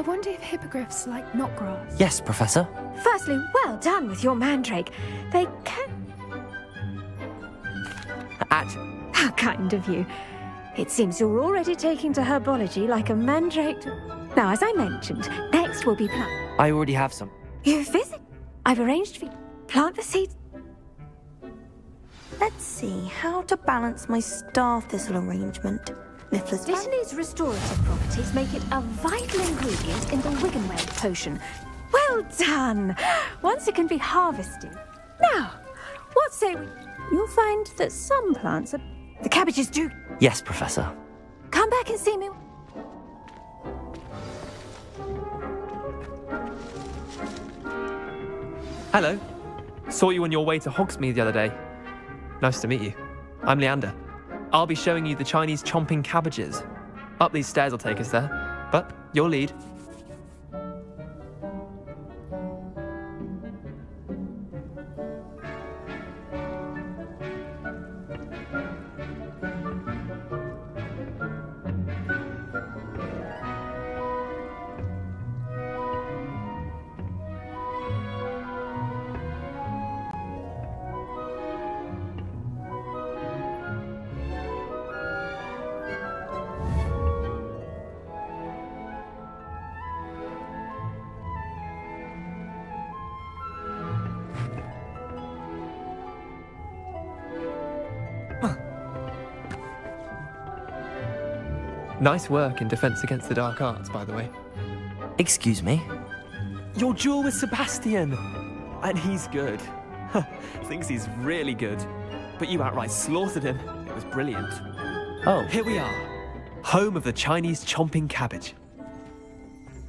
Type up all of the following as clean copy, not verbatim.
wonder if hippogriffs like knotgrass. Yes, Professor. Firstly, well done with your mandrake. They can... How kind of you. It seems you're already taking to herbology like a mandrake. Now, as I mentioned, next will be plant. I already have some. You visit. I've arranged for you. Plant the seeds. Let's see how to balance my star thistle arrangement. Niffler's Dittany's restorative properties make it a vital ingredient in the Wiggenweld potion. Well done! Once it can be harvested. Now, what say we... You'll find that some plants are... The cabbages do... Yes, Professor. Come back and see me. Hello. Saw you on your way to Hogsmeade the other day. Nice to meet you. I'm Leander. I'll be showing you the Chinese chomping cabbages. Up these stairs will take us there, but your lead. Nice work in Defense Against the Dark Arts, by the way. Excuse me? Your duel with Sebastian! And he's good. Thinks he's really good. But you outright slaughtered him. It was brilliant. Oh. Here we are. Home of the Chinese chomping cabbage.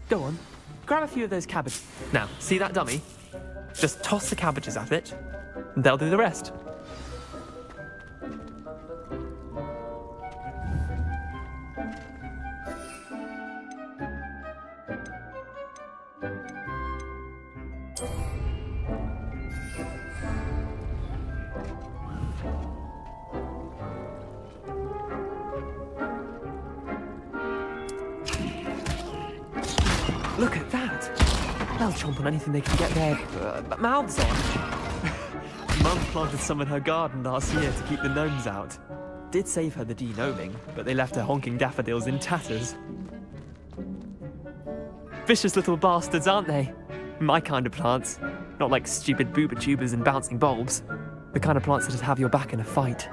Go on. Grab a few of those cabbages. Now, see that dummy? Just toss the cabbages at it, and they'll do the rest. Look at that! They'll chomp on anything they can get their mouths on. Mum planted some in her garden last year to keep the gnomes out. Did save her the de-gnoming, but they left her honking daffodils in tatters. Vicious little bastards, aren't they? My kind of plants. Not like stupid booba tubers and bouncing bulbs. The kind of plants that just have your back in a fight.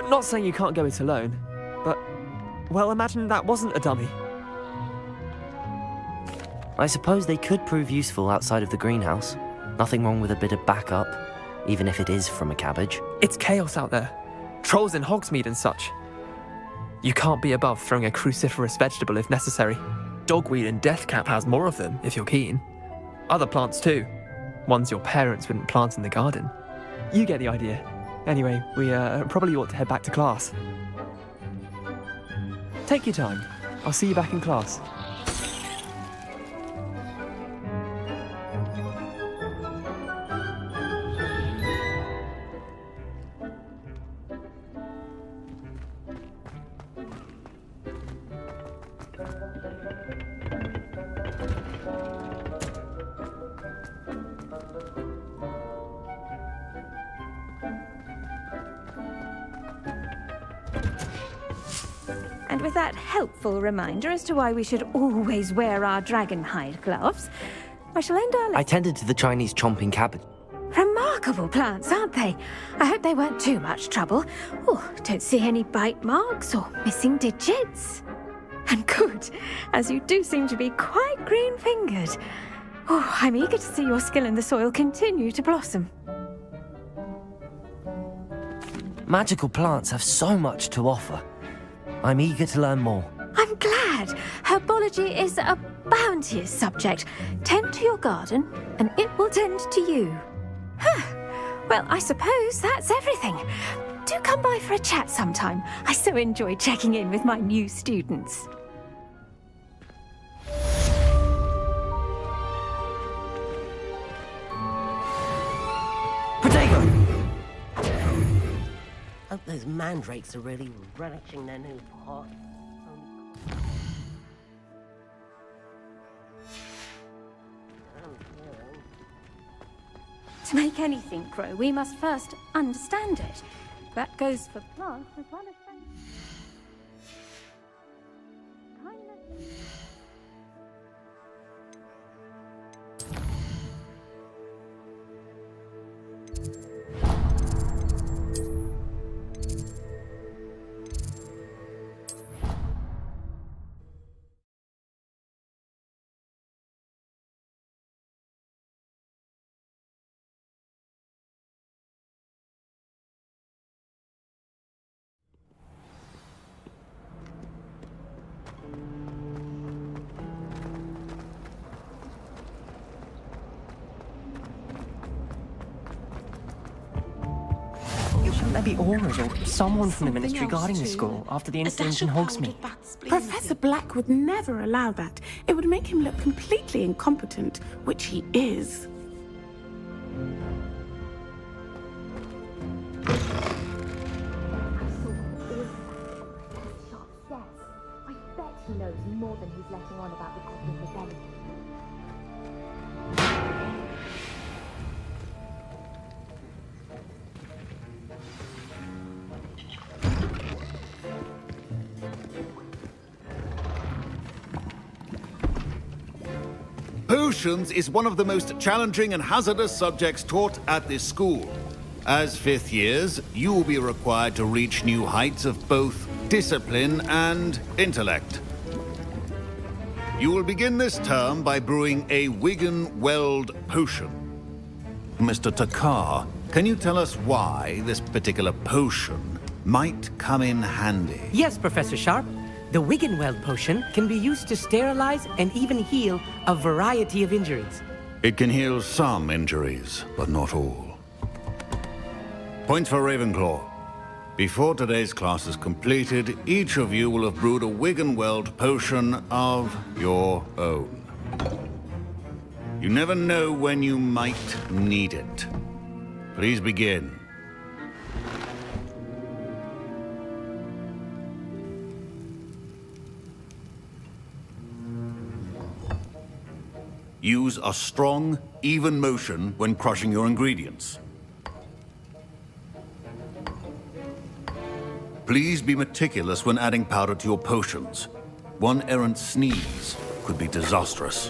Not saying you can't go it alone, but... well, imagine that wasn't a dummy. I suppose they could prove useful outside of the greenhouse. Nothing wrong with a bit of backup, even if it is from a cabbage. It's chaos out there. Trolls in Hogsmeade and such. You can't be above throwing a cruciferous vegetable if necessary. Dogweed and deathcap has more of them, if you're keen. Other plants too. Ones your parents wouldn't plant in the garden. You get the idea. Anyway, we probably ought to head back to class. Take your time. I'll see you back in class. And with that helpful reminder as to why we should always wear our dragon hide gloves, I shall end our I tended to the Chinese chomping cabbage. Remarkable plants, aren't they? I hope they weren't too much trouble. Oh, don't see any bite marks or missing digits. And good, as you do seem to be quite green-fingered. Oh, I'm eager to see your skill in the soil continue to blossom. Magical plants have so much to offer. I'm eager to learn more. I'm glad. Herbology is a bounteous subject. Tend to your garden, and it will tend to you. Well, I suppose that's everything. Do come by for a chat sometime. I so enjoy checking in with my new students. Potato! Hope those mandrakes are really relishing their new pot. To make anything grow, we must first understand it. That goes for plants as well as Shouldn't there be auras or someone from the ministry guarding the school after the incident in Hogsmeade? Professor Black would never allow that. It would make him look completely incompetent, which he is. I bet he knows more than he's letting on about the Goblin Rebellion. Potions is one of the most challenging and hazardous subjects taught at this school. As fifth years, you will be required to reach new heights of both discipline and intellect. You will begin this term by brewing a Wigan-Weld potion. Mr. Takar, can you tell us why this particular potion might come in handy? Yes, Professor Sharp. The Wigan-Weld potion can be used to sterilize and even heal a variety of injuries. It can heal some injuries, but not all. Point for Ravenclaw. Before today's class is completed, each of you will have brewed a Wigan-Weld potion of your own. You never know when you might need it. Please begin. Use a strong, even motion when crushing your ingredients. Please be meticulous when adding powder to your potions. One errant sneeze could be disastrous.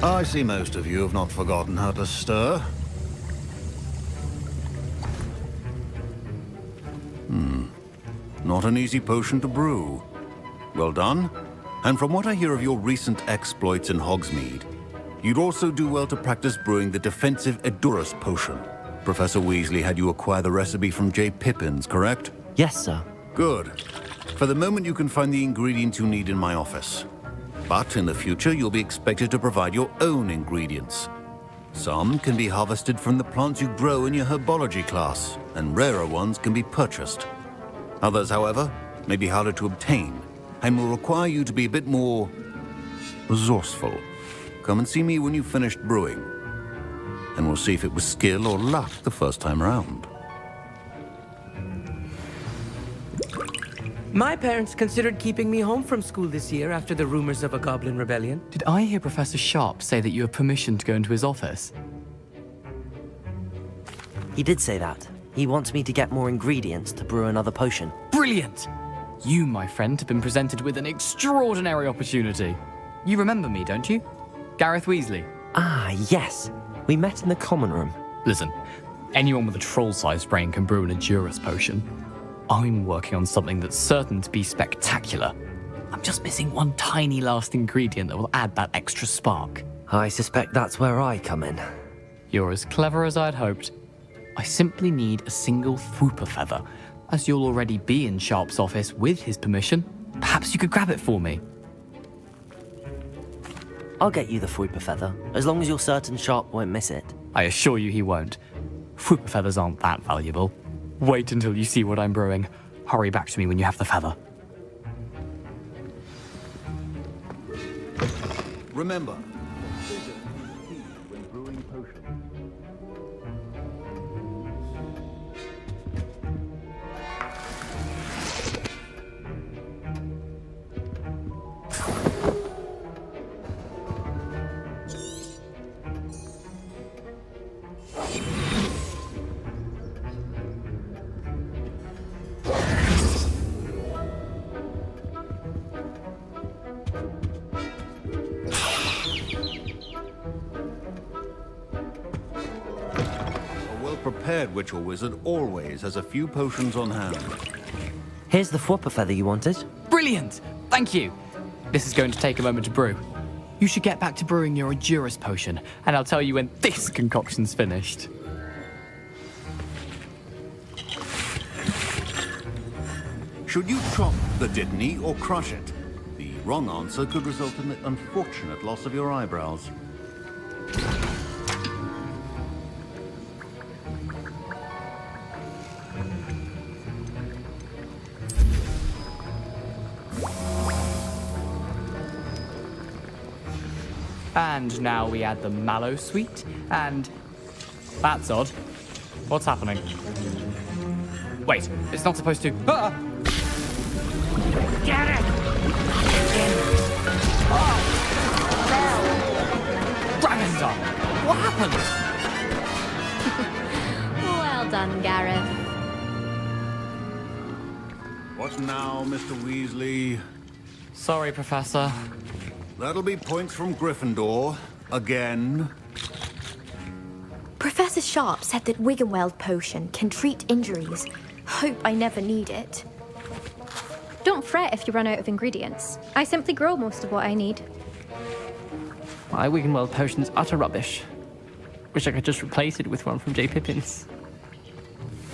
I see most of you have not forgotten how to stir. Not an easy potion to brew. Well done. And from what I hear of your recent exploits in Hogsmeade, you'd also do well to practice brewing the defensive Edurus potion. Professor Weasley had you acquire the recipe from J. Pippins, correct? Yes, sir. Good. For the moment, you can find the ingredients you need in my office. But in the future, you'll be expected to provide your own ingredients. Some can be harvested from the plants you grow in your herbology class, and rarer ones can be purchased. Others, however, may be harder to obtain, and will require you to be a bit more resourceful. Come and see me when you've finished brewing, and we'll see if it was skill or luck the first time around. My parents considered keeping me home from school this year after the rumors of a Goblin Rebellion. Did I hear Professor Sharp say that you have permission to go into his office? He did say that. He wants me to get more ingredients to brew another potion. Brilliant! You, my friend, have been presented with an extraordinary opportunity. You remember me, don't you? Gareth Weasley. Ah, yes. We met in the common room. Listen, anyone with a troll-sized brain can brew an Edurus potion. I'm working on something that's certain to be spectacular. I'm just missing one tiny last ingredient that will add that extra spark. I suspect that's where I come in. You're as clever as I'd hoped. I simply need a single Fwooper feather. As you'll already be in Sharp's office with his permission, perhaps you could grab it for me. I'll get you the Fwooper feather, as long as you're certain Sharp won't miss it. I assure you he won't. Whooper feathers aren't that valuable. Wait until you see what I'm brewing. Hurry back to me when you have the feather. Remember, precision is key when brewing potions. Prepared witch or wizard always has a few potions on hand. Here's the Whooper feather you wanted. Brilliant! Thank you! This is going to take a moment to brew. You should get back to brewing your Endurus potion, and I'll tell you when this concoction's finished. Should you chop the Dittany or crush it? The wrong answer could result in the unfortunate loss of your eyebrows. And now we add the mallow sweet, and... That's odd. What's happening? Wait, it's not supposed to... Ah! Get it! Oh! Dragon's Dog! What happened? Well done, Gareth. What now, Mr. Weasley? Sorry, Professor. That'll be points from Gryffindor. Again. Professor Sharp said that Wiggenweld potion can treat injuries. Hope I never need it. Don't fret if you run out of ingredients. I simply grow most of what I need. My Wiggenweld potion's utter rubbish. Wish I could just replace it with one from J. Pippin's.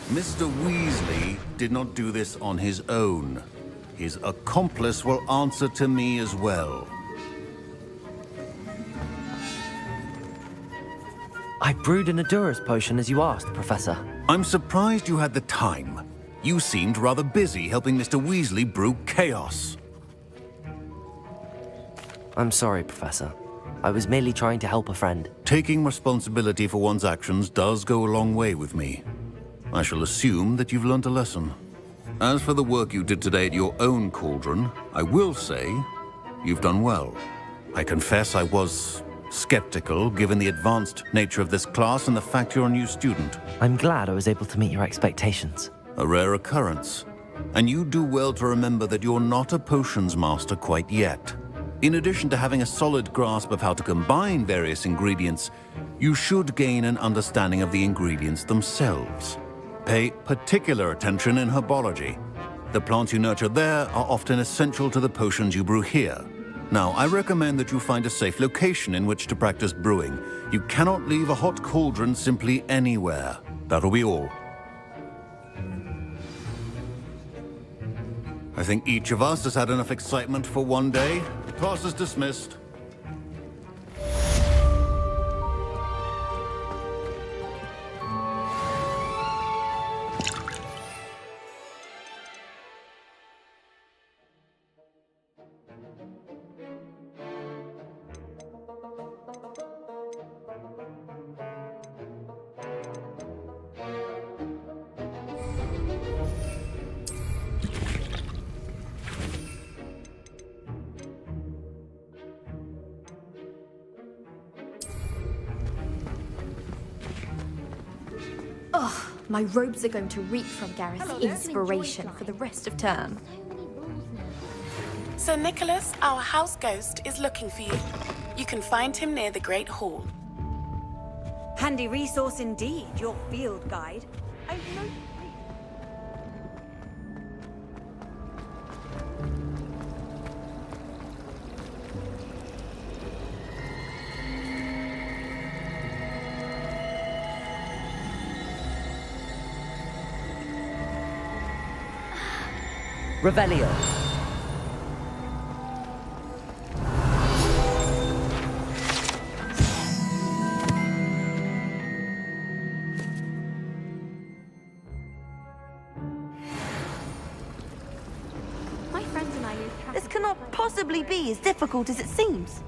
Mr. Weasley did not do this on his own. His accomplice will answer to me as well. I brewed an Endurus potion as you asked, Professor. I'm surprised you had the time. You seemed rather busy helping Mr. Weasley brew chaos. I'm sorry, Professor. I was merely trying to help a friend. Taking responsibility for one's actions does go a long way with me. I shall assume that you've learnt a lesson. As for the work you did today at your own cauldron, I will say you've done well. I confess I was skeptical, given the advanced nature of this class and the fact you're a new student. I'm glad I was able to meet your expectations. A rare occurrence. And you do well to remember that you're not a potions master quite yet. In addition to having a solid grasp of how to combine various ingredients, you should gain an understanding of the ingredients themselves. Pay particular attention in herbology. The plants you nurture there are often essential to the potions you brew here. Now, I recommend that you find a safe location in which to practice brewing. You cannot leave a hot cauldron simply anywhere. That'll be all. I think each of us has had enough excitement for one day. Class is dismissed. My robes are going to reek from Gareth's inspiration for the rest of term. Sir Nicholas, our house ghost, is looking for you. You can find him near the Great Hall. Handy resource indeed, your field guide. Revelio. cannot possibly be as difficult as it seems.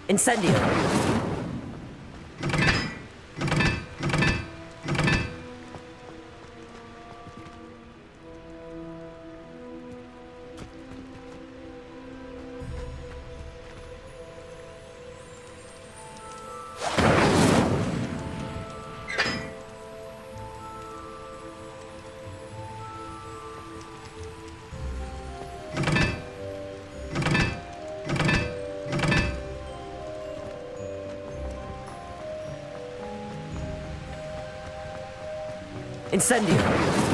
Incendio! Incendio!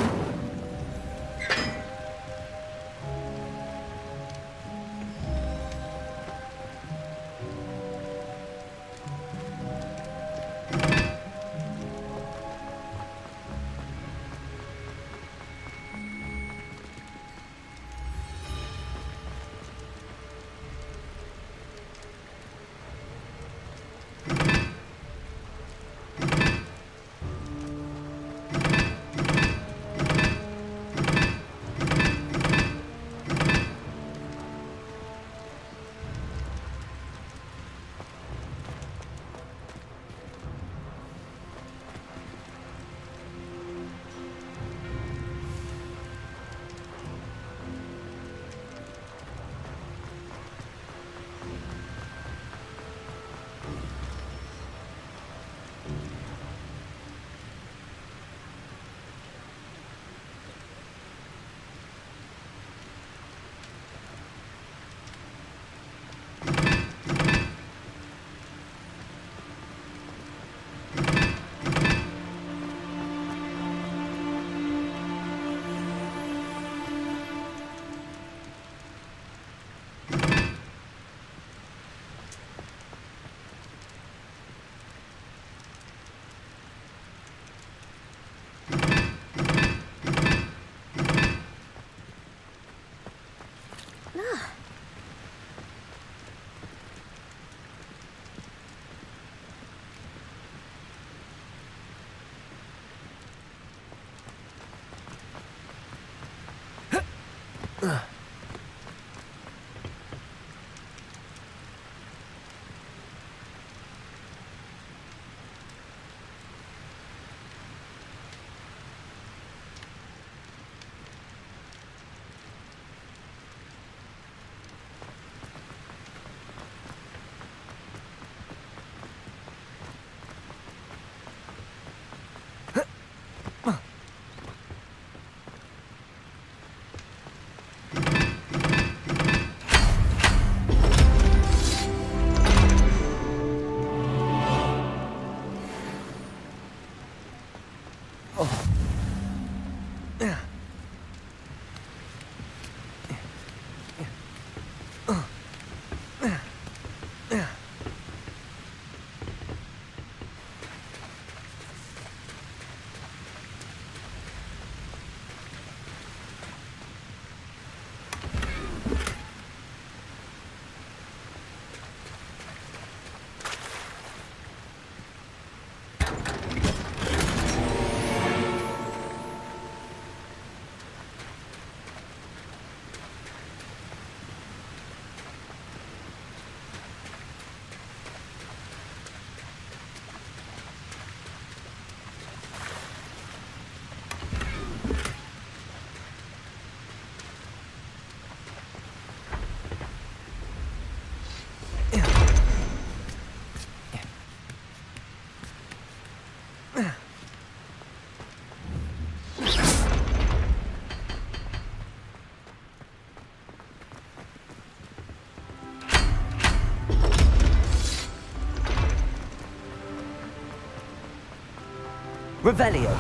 Revelio.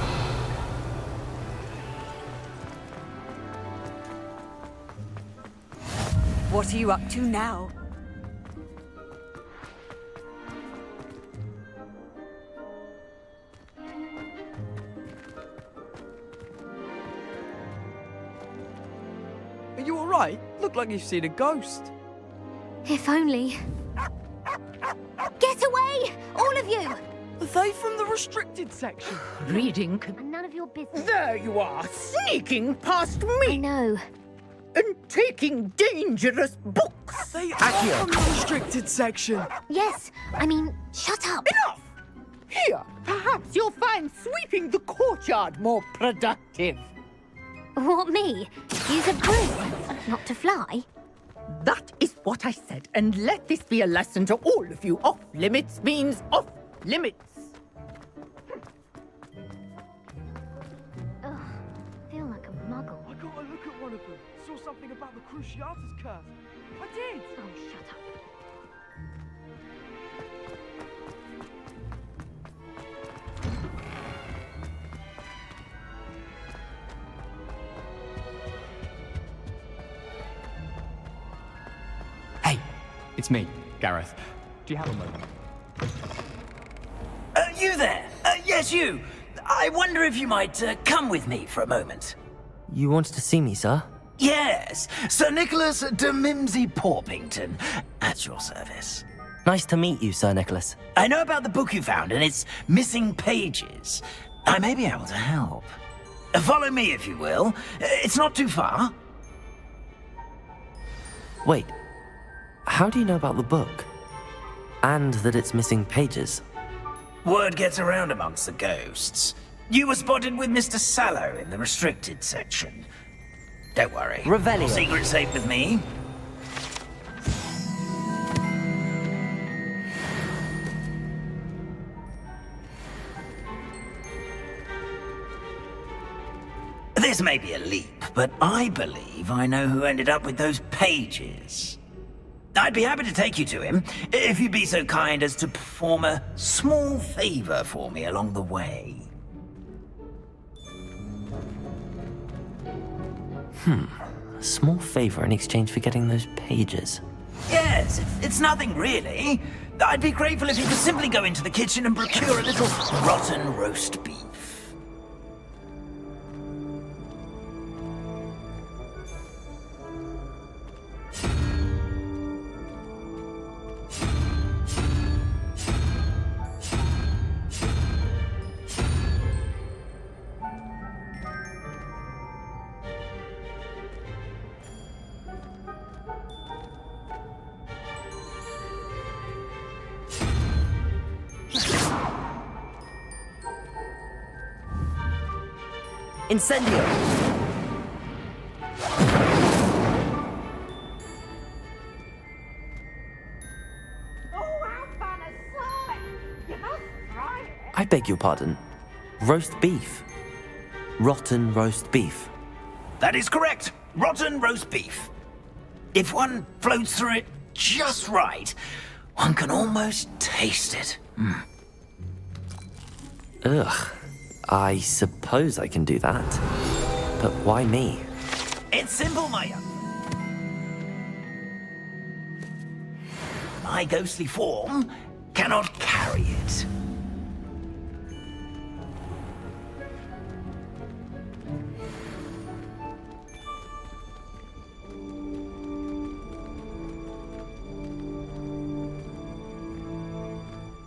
What are you up to now? Are you alright? Look like you've seen a ghost. If only. Get away! All of you! Are they from the restricted section? Reading. And none of your business. There you are, sneaking past I me know. and taking dangerous books. They are from the restricted section. Yes, I mean, shut up. Enough! Here, perhaps you'll find sweeping the courtyard more productive. What, me? Use a broom, not to fly? That is what I said, and let this be a lesson to all of you. Off limits means off limits. Ugh, feel like a muggle. I got a look at one of them. Saw something about the Cruciatus curse. I did. Oh, shut up. Hey, it's me, Gareth. Do you have a moment? You there? Yes, you. I wonder if you might come with me for a moment. You wanted to see me, sir? Yes, Sir Nicholas de Mimsy Porpington, at your service. Nice to meet you, Sir Nicholas. I know about the book you found and its missing pages. I may be able to help. Follow me, if you will. It's not too far. Wait, how do you know about the book? And that it's missing pages? Word gets around amongst the ghosts. You were spotted with Mr. Sallow in the restricted section. Don't worry. Revelio. Secret's safe with me. This may be a leap, but I believe I know who ended up with those pages. I'd be happy to take you to him, if you'd be so kind as to perform a small favor for me along the way. A small favor in exchange for getting those pages. Yes, it's nothing really. I'd be grateful if you could simply go into the kitchen and procure a little rotten roast beef. Incendio. I beg your pardon. Roast beef. Rotten roast beef. That is correct. Rotten roast beef. If one floats through it just right, one can almost taste it. Ugh. I suppose I can do that. But why me? It's simple, my young. My ghostly form cannot carry it.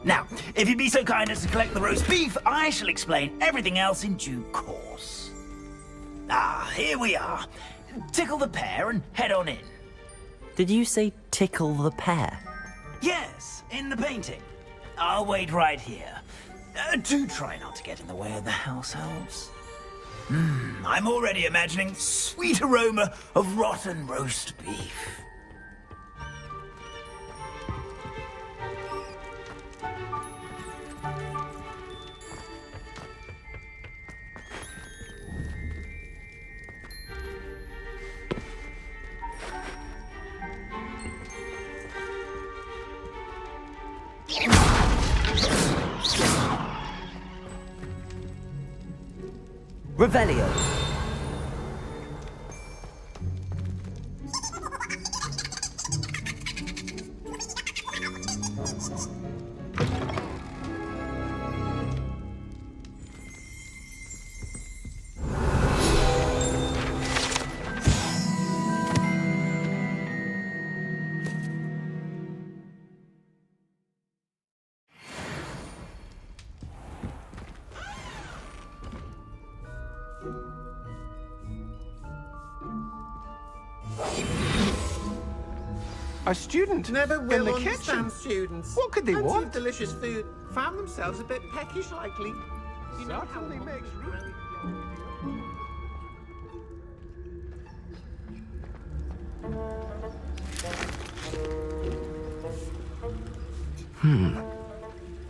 Now, if you'd be so kind as to collect the roast beef, I shall explain everything else in due course. Ah, here we are. Tickle the pear and head on in. Did you say tickle the pear? Yes, in the painting. I'll wait right here. Do try not to get in the way of the house elves. I'm already imagining sweet aroma of rotten roast beef. Revelio. A student Never will in the understand kitchen. students. What could they Plenty want? of delicious food. Found themselves a bit peckish likely. You know how Certainly makes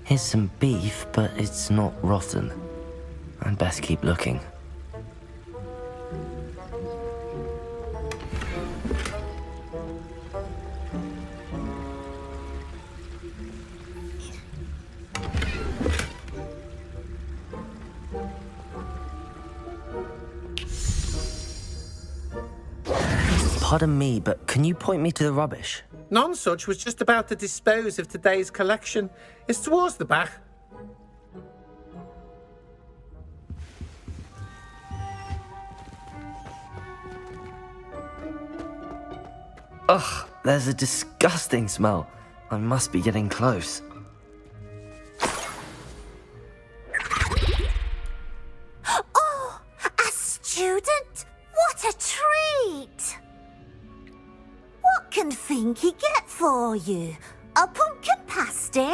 Here's some beef, but it's not rotten. I'd best keep looking. Pardon me, but can you point me to the rubbish? Nonsuch was just about to dispose of today's collection. It's towards the back. Ugh, there's a disgusting smell. I must be getting close. Oh, a student? What a treat! What can Finky get for you? A pumpkin pasty?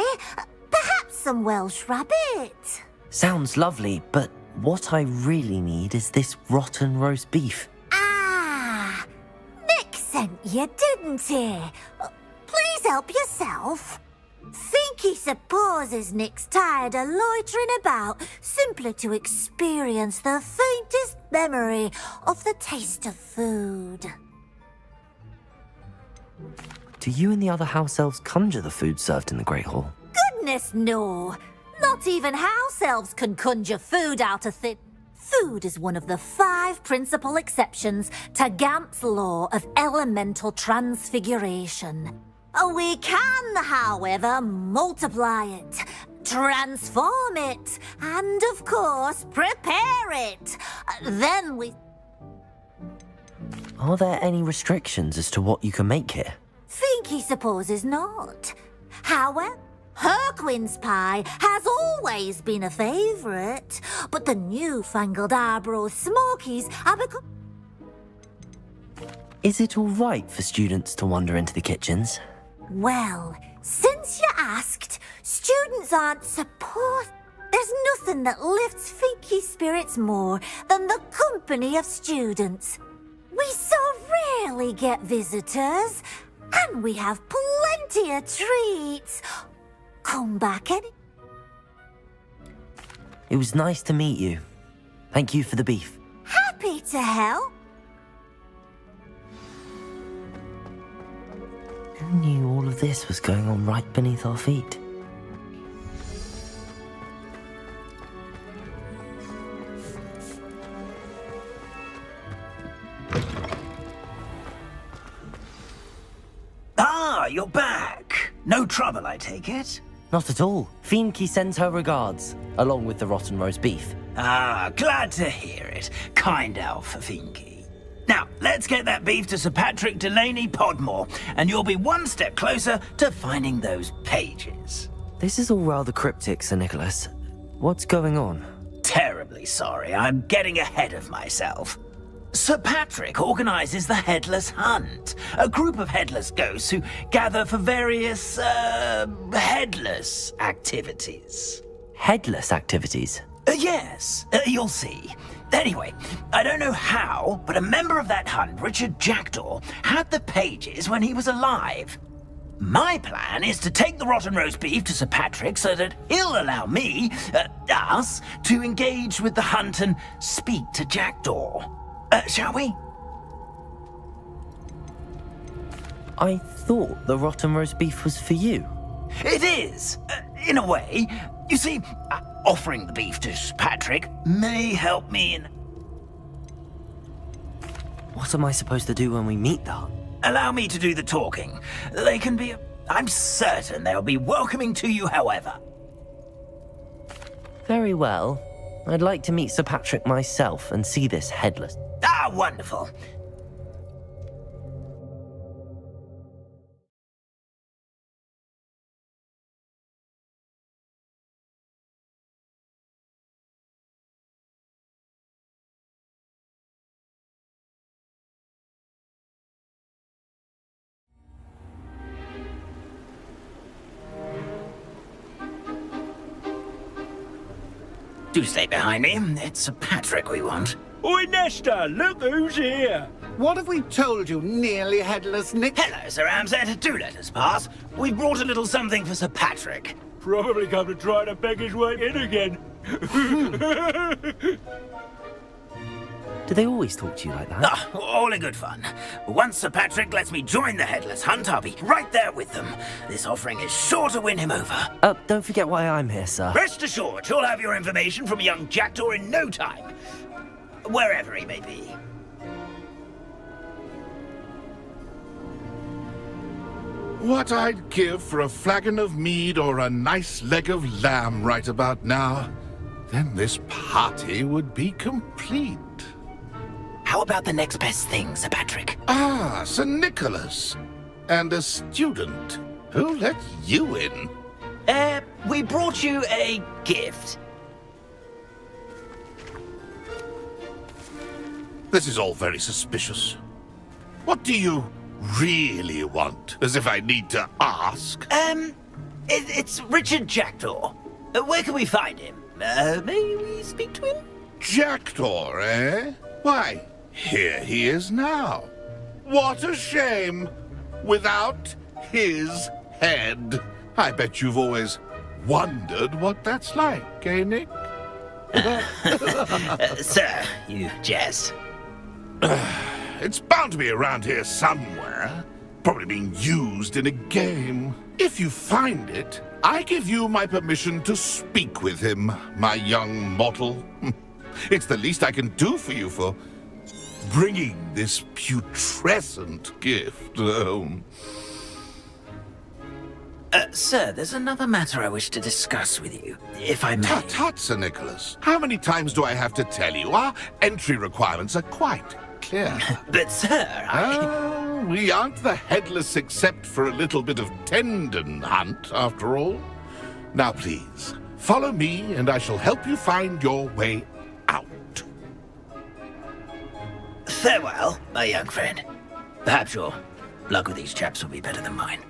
Perhaps some Welsh rabbit? Sounds lovely, but what I really need is this rotten roast beef. Ah, Nick sent you, didn't he? Please help yourself. Finky supposes Nick's tired of loitering about simply to experience the faintest memory of the taste of food. Do you and the other house elves conjure the food served in the Great Hall? Goodness, no. Not even house elves can conjure food out of thin. Food is one of the 5 principal exceptions to Gamp's law of elemental transfiguration. We can, however, multiply it, transform it, and, of course, prepare it. Then we... Are there any restrictions as to what you can make here? Finky supposes not. However, Herquin's pie has always been a favourite, but the newfangled Arbroath Smokies are become... Is it all right for students to wander into the kitchens? Well, since you asked, students aren't supposed... There's nothing that lifts Finky's spirits more than the company of students. We so rarely get visitors, and we have plenty of treats. Come back any... It was nice to meet you. Thank you for the beef. Happy to help. Who knew all of this was going on right beneath our feet? Ah, you're back. No trouble, I take it? Not at all. Fienke sends her regards, along with the rotten roast beef. Ah, glad to hear it. Kind elf, Finky. Now, let's get that beef to Sir Patrick Delaney Podmore, and you'll be one step closer to finding those pages. This is all rather cryptic, Sir Nicholas. What's going on? Terribly sorry, I'm getting ahead of myself. Sir Patrick organises the Headless Hunt, a group of headless ghosts who gather for various, headless activities. Headless activities? Yes, you'll see. Anyway, I don't know how, but a member of that hunt, Richard Jackdaw, had the pages when he was alive. My plan is to take the rotten roast beef to Sir Patrick so that he'll allow me, us, to engage with the hunt and speak to Jackdaw. Shall we? I thought the rotten roast beef was for you. It is, in a way. You see, offering the beef to Patrick may help me in What am I supposed to do when we meet the Hunt? Allow me to do the talking. They can be... I'm certain they'll be welcoming to you, however. Very well. I'd like to meet Sir Patrick myself and see this headless. Ah, wonderful. Do stay behind me. It's Sir Patrick we want. Oi, Nesta, look who's here. What have we told you, nearly headless Nick? Hello, Sir Ramsed. Do let us pass. We brought a little something for Sir Patrick. Probably come to try to beg his way in again. Do they always talk to you like that? Ah, all in good fun. Once Sir Patrick lets me join the Headless Hunt, I'll be right there with them. This offering is sure to win him over. Don't forget why I'm here, sir. Rest assured, you'll have your information from young Jackdaw in no time. Wherever he may be. What I'd give for a flagon of mead or a nice leg of lamb right about now. Then this party would be complete. How about the next best thing, Sir Patrick? Ah, Sir Nicholas. And a student. Who let you in? We brought you a gift. This is all very suspicious. What do you really want? As if I need to ask. It's Richard Jackdaw. Where can we find him? May we speak to him? Jackdaw, eh? Why, here he is now. What a shame. Without his head. I bet you've always wondered what that's like, eh, Nick? Sir, you jest. It's bound to be around here somewhere. Probably being used in a game. If you find it, I give you my permission to speak with him, my young mortal. It's the least I can do for you for bringing this putrescent gift home. Sir, there's another matter I wish to discuss with you, if I may. Tut, Sir Nicholas. How many times do I have to tell you? Our entry requirements are quite clear. But, sir, we aren't the headless except for a little bit of tendon hunt, after all. Now, please, follow me, and I shall help you find your way out. Farewell, my young friend. Perhaps your luck with these chaps will be better than mine.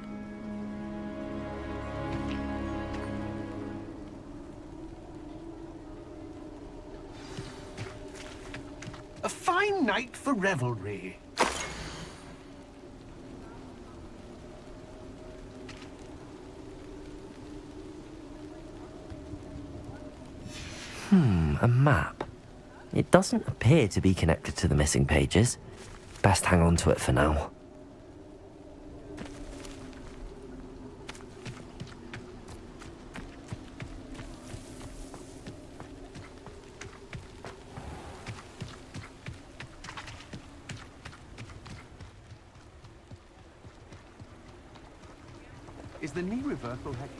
A fine night for revelry. A map. It doesn't appear to be connected to the missing pages. Best hang on to it for now. Is the knee reversal heck?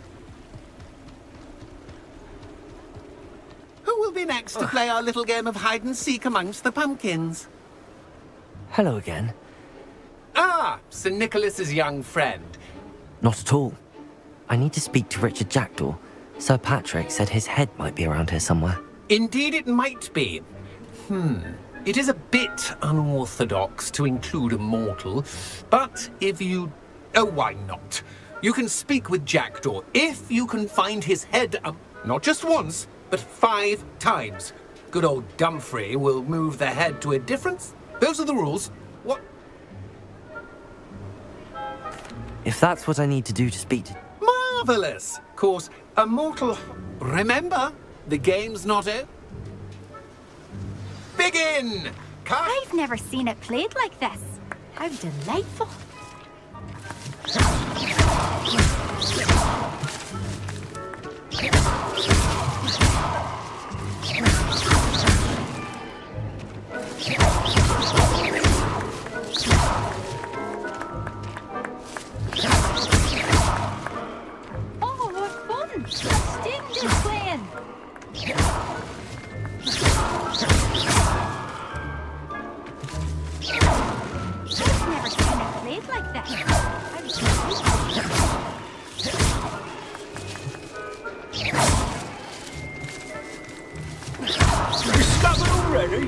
Who will be next to play our little game of hide-and-seek amongst the pumpkins? Hello again. Ah, Sir Nicholas's young friend. Not at all. I need to speak to Richard Jackdaw. Sir Patrick said his head might be around here somewhere. Indeed it might be. It is a bit unorthodox to include a mortal, but if you... Oh, why not? You can speak with Jackdaw if you can find his head not just once, but 5 times. Good old Dumfrey will move the head to a difference. Those are the rules. What? If that's what I need to do to speak to... Marvelous! Of course, a mortal... Remember, the game's not over. Begin! I've never seen it played like this. How delightful. I've never seen it played like this. Discovered already?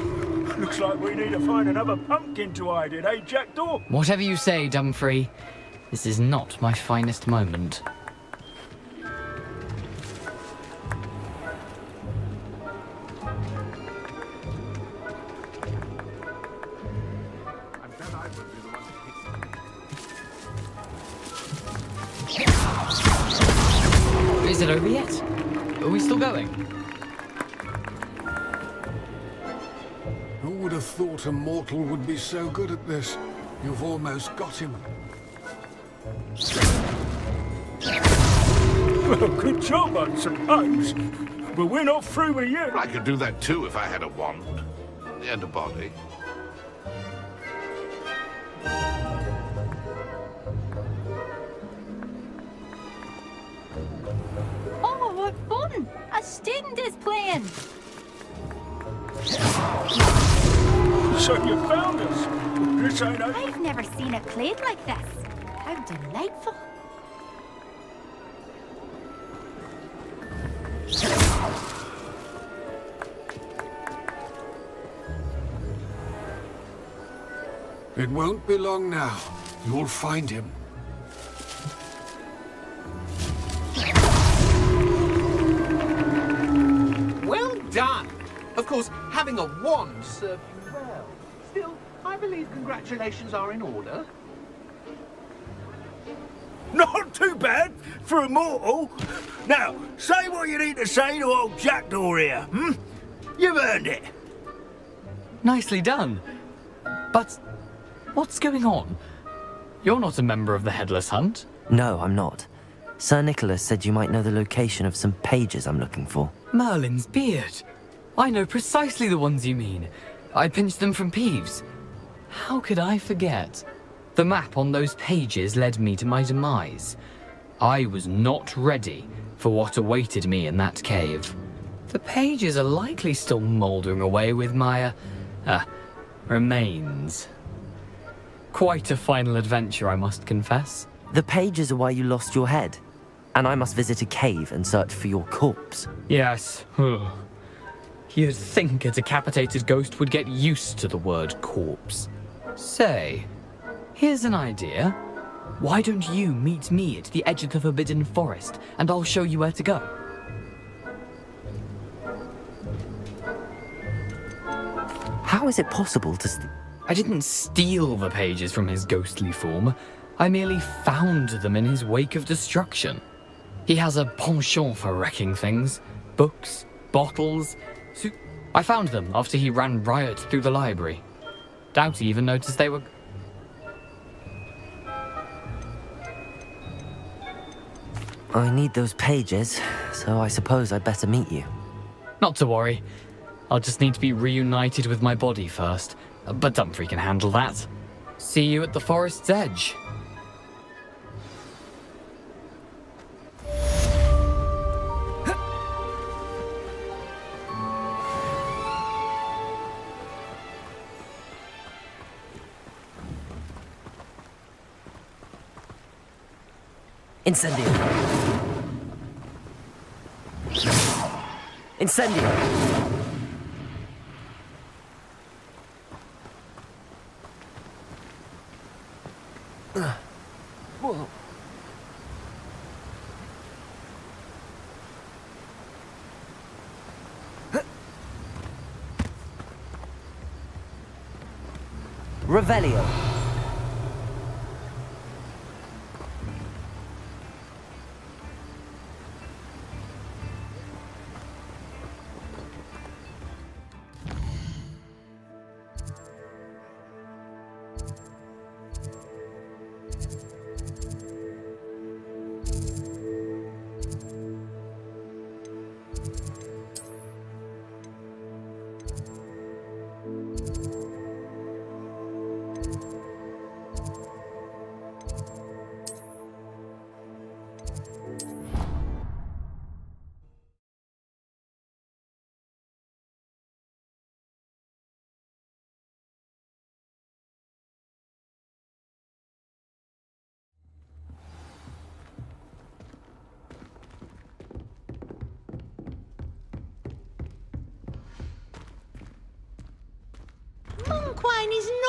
Looks like we need to find another pumpkin to hide in, eh, Jackdaw? Whatever you say, Dumfrey. This is not my finest moment. Is it over yet? Are we still going? Who would have thought a mortal would be so good at this? You've almost got him. Well, good job, I suppose. But we're not through with you. I could do that too if I had a wand. And a body. Oh, what fun! A student is playing. So you found us. This ain't a... I've never seen it played like this. How delightful. It won't be long now. You'll find him. Well done! Of course, having a wand served you well. Still, I believe congratulations are in order. Not too bad for a mortal. Now, say what you need to say to old Jackdaw here, hmm? You've earned it. Nicely done. But what's going on? You're not a member of the Headless Hunt. No, I'm not. Sir Nicholas said you might know the location of some pages I'm looking for. Merlin's beard. I know precisely the ones you mean. I pinched them from Peeves. How could I forget? The map on those pages led me to my demise. I was not ready for what awaited me in that cave. The pages are likely still mouldering away with my, remains. Quite a final adventure, I must confess. The pages are why you lost your head. And I must visit a cave and search for your corpse. Yes. You'd think a decapitated ghost would get used to the word corpse. Say, here's an idea. Why don't you meet me at the edge of the Forbidden Forest, and I'll show you where to go? How is it possible to... I didn't steal the pages from his ghostly form. I merely found them in his wake of destruction. He has a penchant for wrecking things. Books, bottles... I found them after he ran riot through the library. Doubt he even noticed they were... I need those pages, so I suppose I'd better meet you. Not to worry. I'll just need to be reunited with my body first. But Dumfrey can handle that. See you at the forest's edge. Incendio. Incendio. Whoa. Revelio.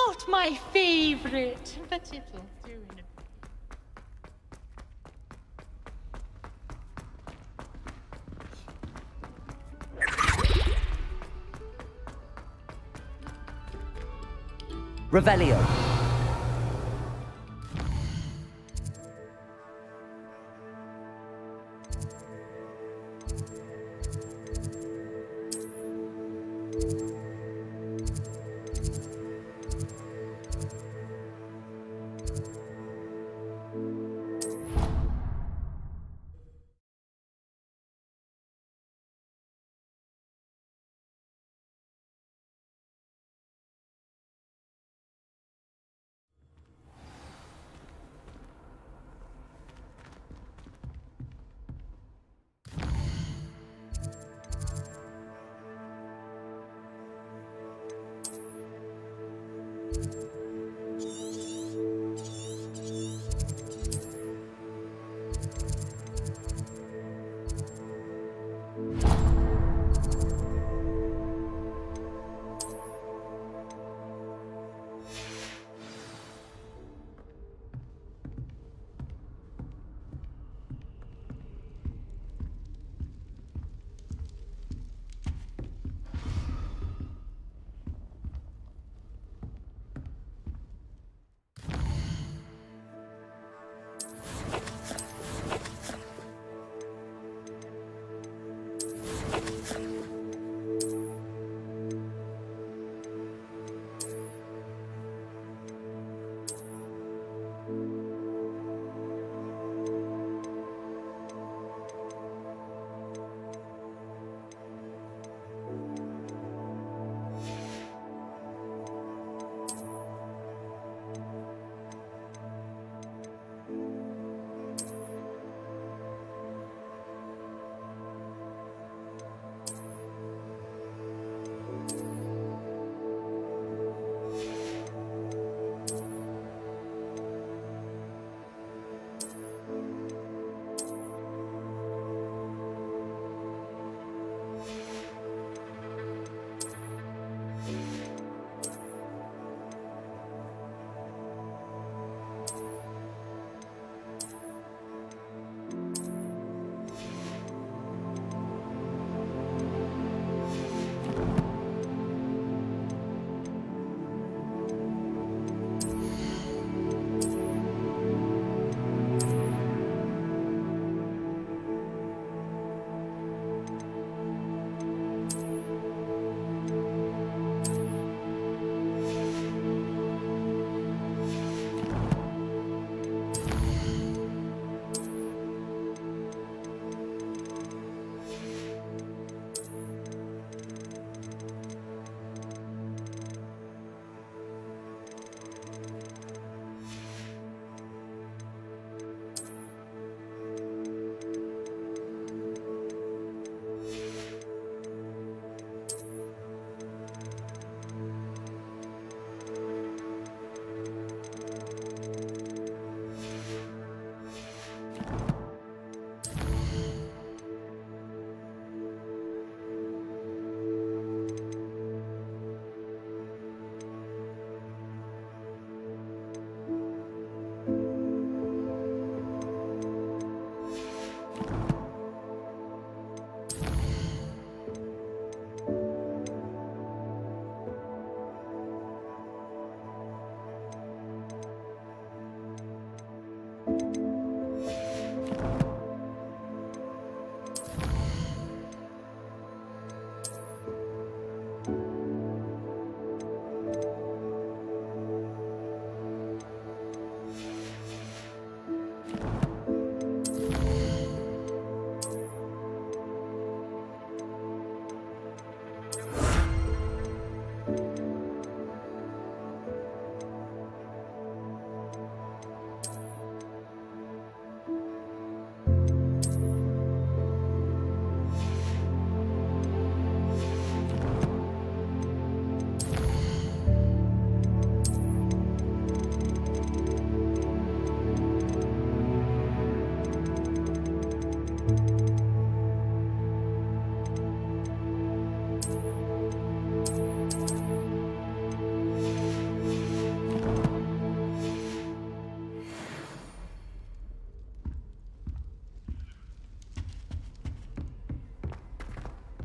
Not my favorite, but it'll do in a Revelio.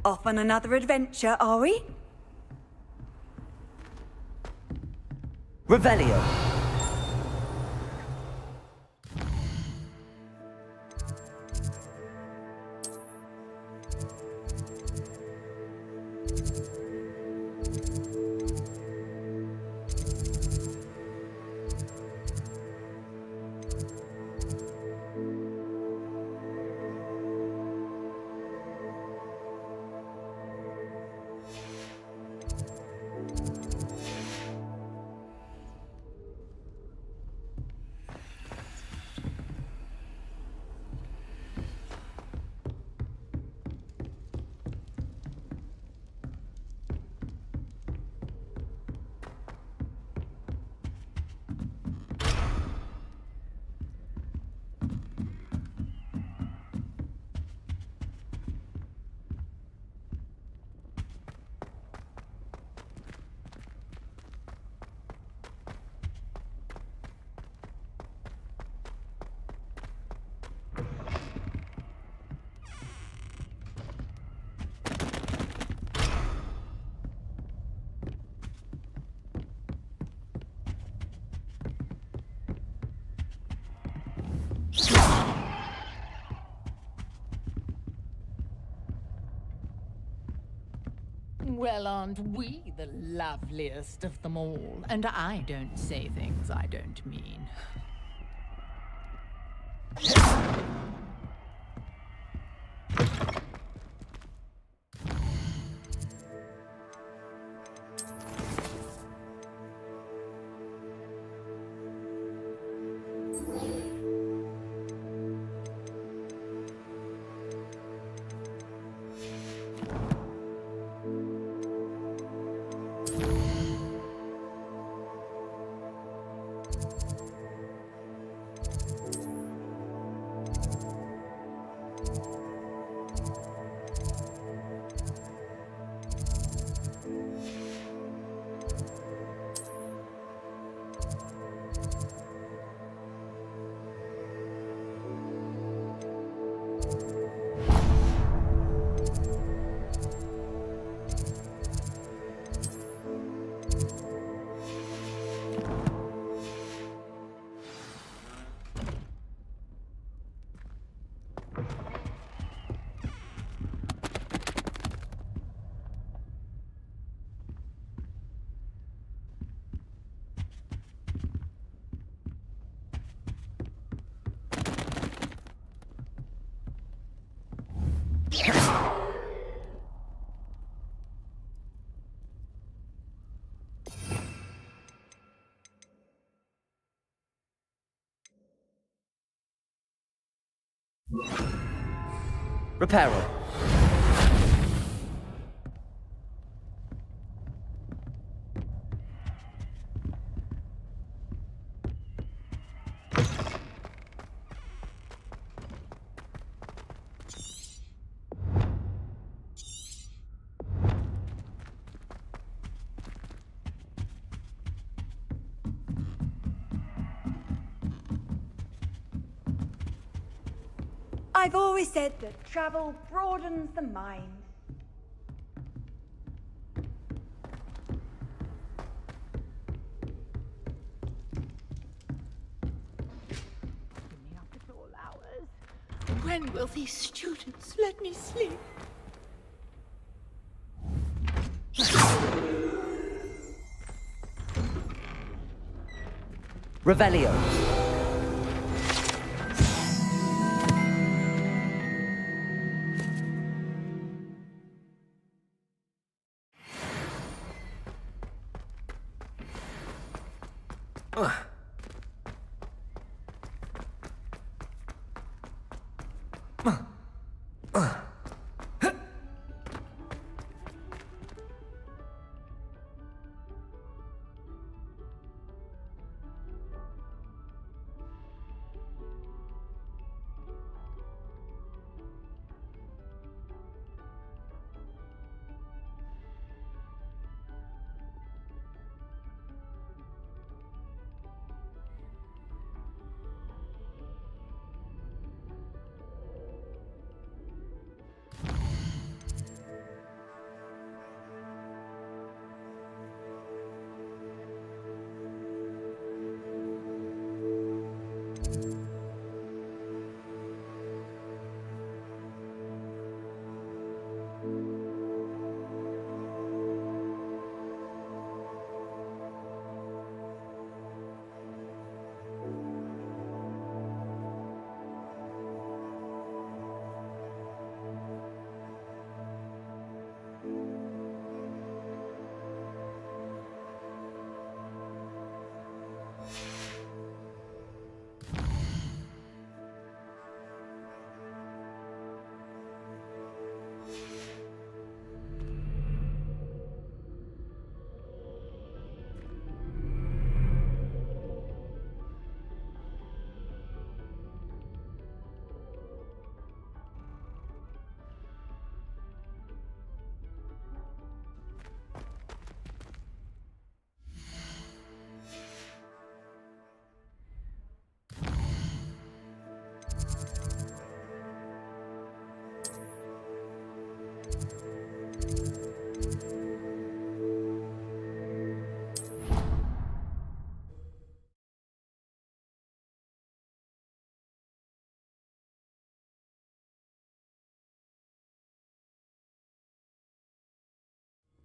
Off on another adventure, are we? Revelio. Well, aren't we the loveliest of them all? And I don't say things I don't mean. Reparo. I've always said that travel broadens the mind. When will these students let me sleep? Revelio.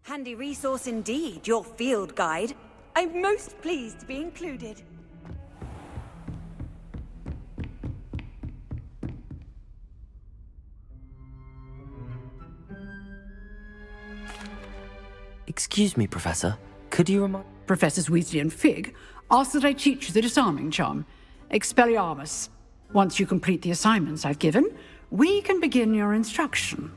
Handy resource indeed, your field guide. I'm most pleased to be included. Excuse me, Professor. Could you remind... Professors Weasley and Fig ask that I teach you the disarming charm, Expelliarmus. Once you complete the assignments I've given, we can begin your instruction.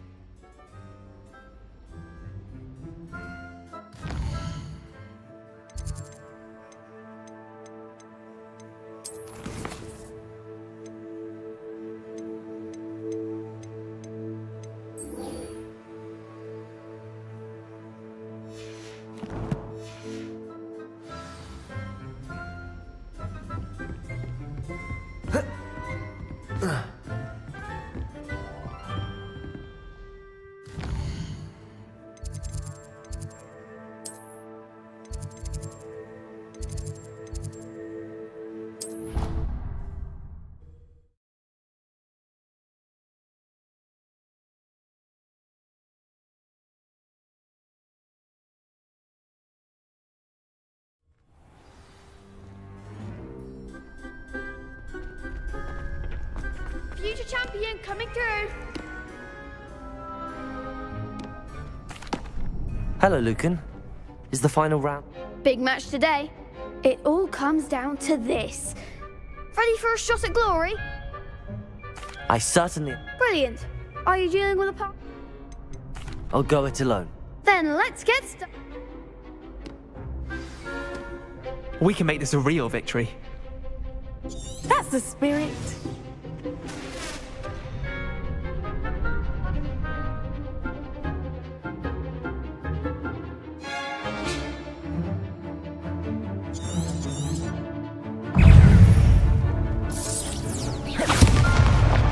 Future champion coming through. Hello, Lucan. Is the final round... Big match today. It all comes down to this. Ready for a shot at glory? I certainly... Brilliant. Are you dealing with a part? I'll go it alone. Then let's get started. We can make this a real victory. That's the spirit.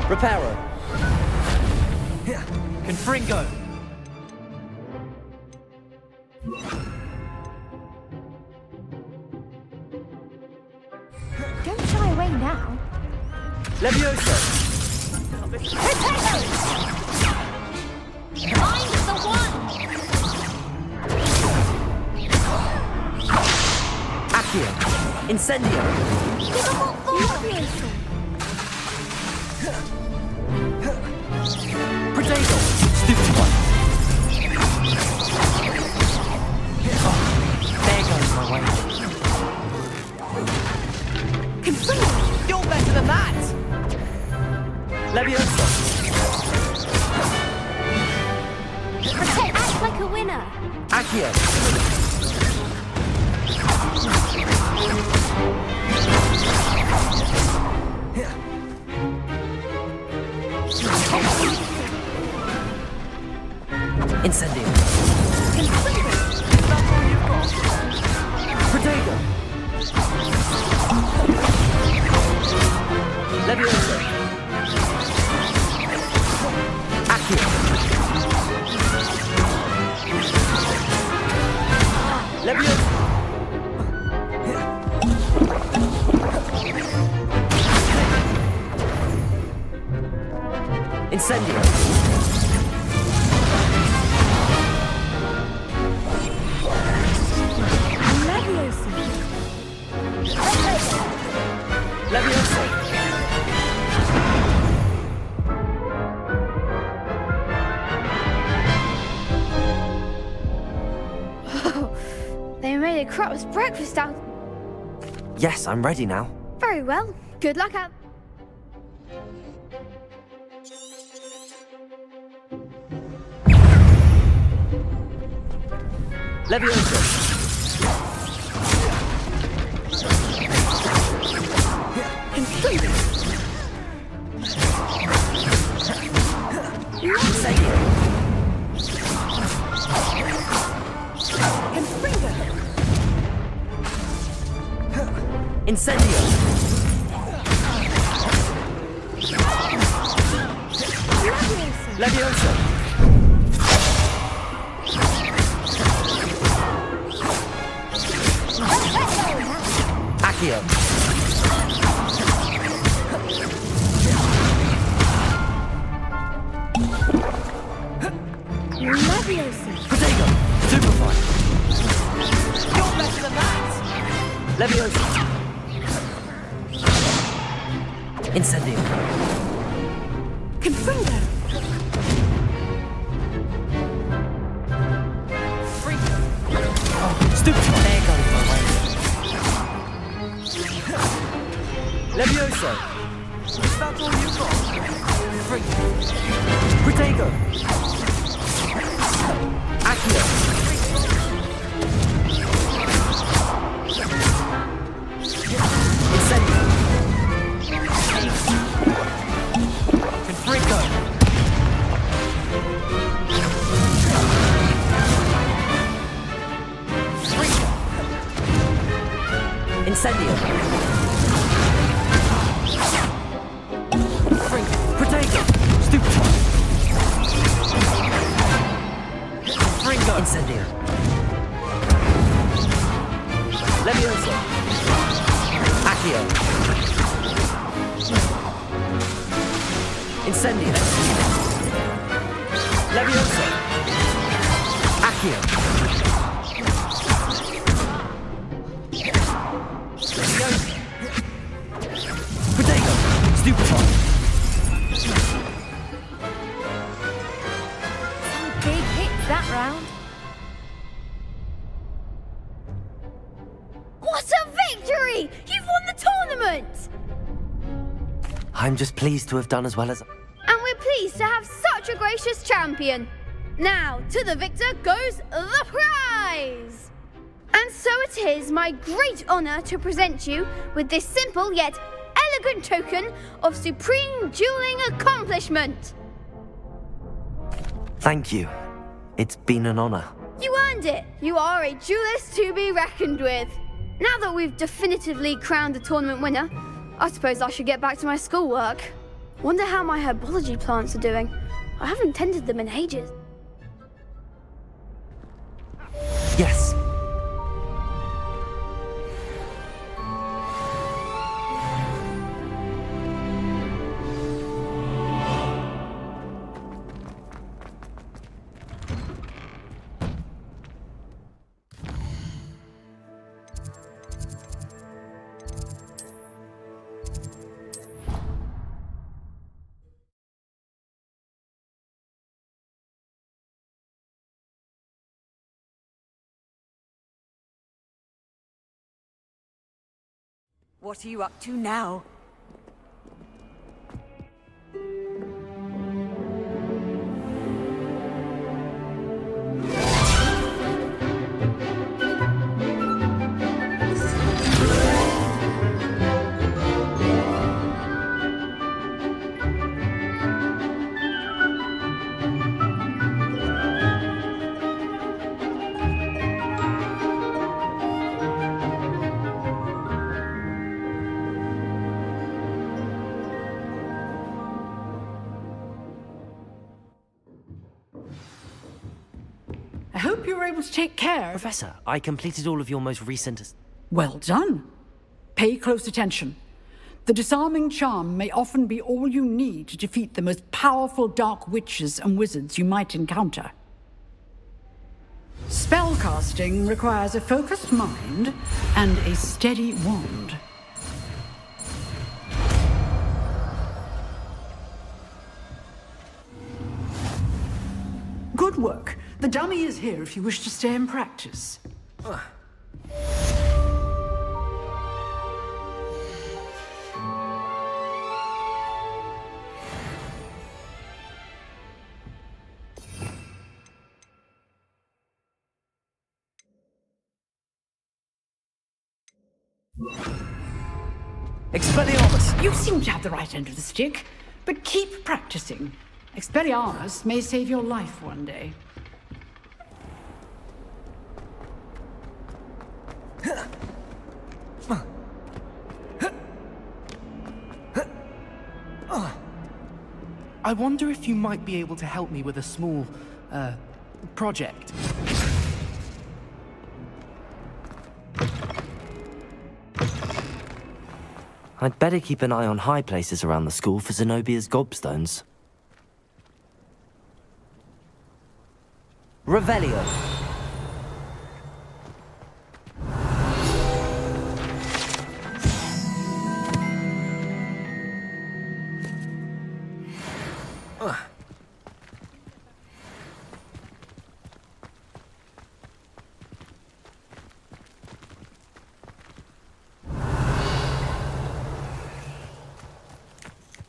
Reparo. Confringo. Don't shy away now. Levioso. Find the one. Accio. Incendio. Give them what for. Protego. Stupid one. There goes my way. You're better than that! Leviosa. Protect, act like a winner. Accio. Incendio. Protego. Leviosa. Accio. Leviosa. Incendio. Levioso. Oh, they made a crap's breakfast out. Yes, I'm ready now. Very well. Good luck out. Levioso. Incendio. Levioso. Accio. Leviosa. Protego. Superfly. You're better than that! Leviosa. Incendio. Confringo. Stupefy. There goes my way. Levioso. Is that all you've got? Freak. Protego. Accio. Incendio. Confringo. Incendio. Protego. Stupefy. Confringo. Incendio. Levioso. Accio. Incendio. Levioso. Accio. Protego. Stupefy. Some big hits that round. What a victory! You've won the tournament! I'm just pleased to have done as well as... And we're pleased to have such a gracious champion. Now, to the victor goes the prize! And so it is my great honour to present you with this simple yet elegant token of supreme dueling accomplishment. Thank you. It's been an honor. You earned it. You are a duelist to be reckoned with. Now that we've definitively crowned the tournament winner, I suppose I should get back to my schoolwork. Wonder how my herbology plants are doing. I haven't tended them in ages. Yes. What are you up to now? I hope you were able to take care. Professor, I completed all of your most recent... Well done. Pay close attention. The disarming charm may often be all you need to defeat the most powerful dark witches and wizards you might encounter. Spellcasting requires a focused mind and a steady wand. Good work. The dummy is here if you wish to stay and practice. Expelliarmus! You seem to have the right end of the stick, but keep practicing. Expelliarmus may save your life one day. I wonder if you might be able to help me with a small, project. I'd better keep an eye on high places around the school for Zenobia's gobstones. Revelio.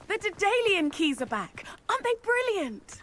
The Daedalian keys are back. Aren't they brilliant?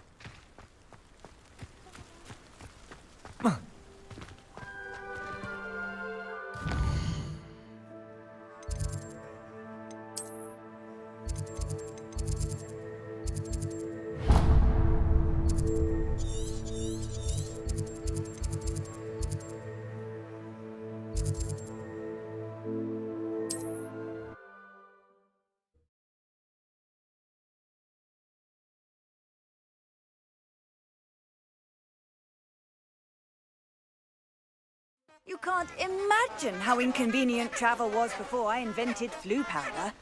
You can't imagine how inconvenient travel was before I invented flu powder.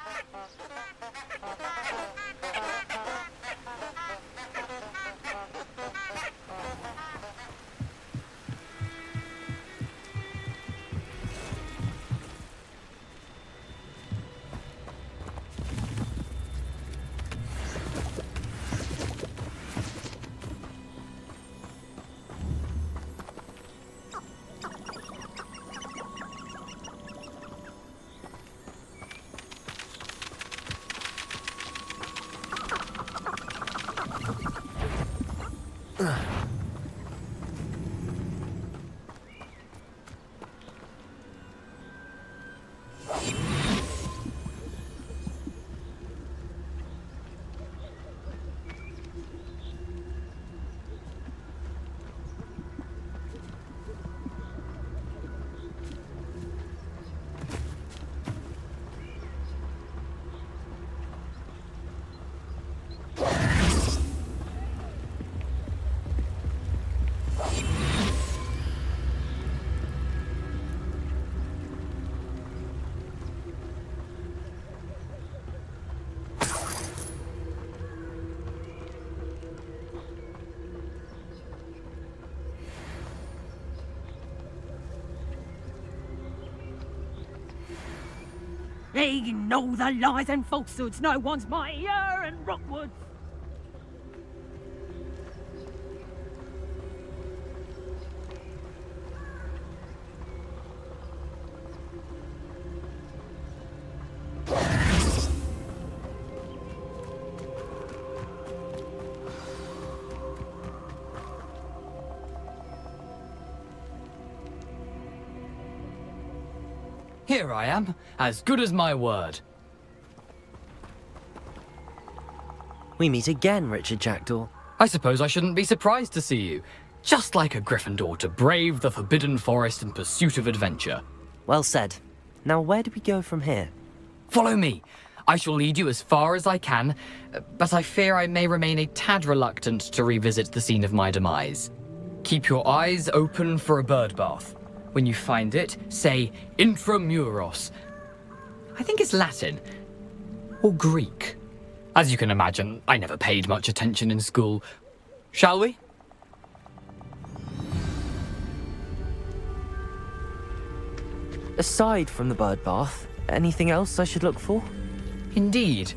They know the lies and falsehoods no one's mightier in Rockwood. Here I am, as good as my word. We meet again, Richard Jackdaw. I suppose I shouldn't be surprised to see you. Just like a Gryffindor to brave the Forbidden Forest in pursuit of adventure. Well said. Now where do we go from here? Follow me. I shall lead you as far as I can, but I fear I may remain a tad reluctant to revisit the scene of my demise. Keep your eyes open for a bird bath. When you find it, say Intramuros. I think it's Latin. or Greek? As you can imagine, I never paid much attention in school. Shall we? Aside from the bird bath, anything else I should look for? Indeed.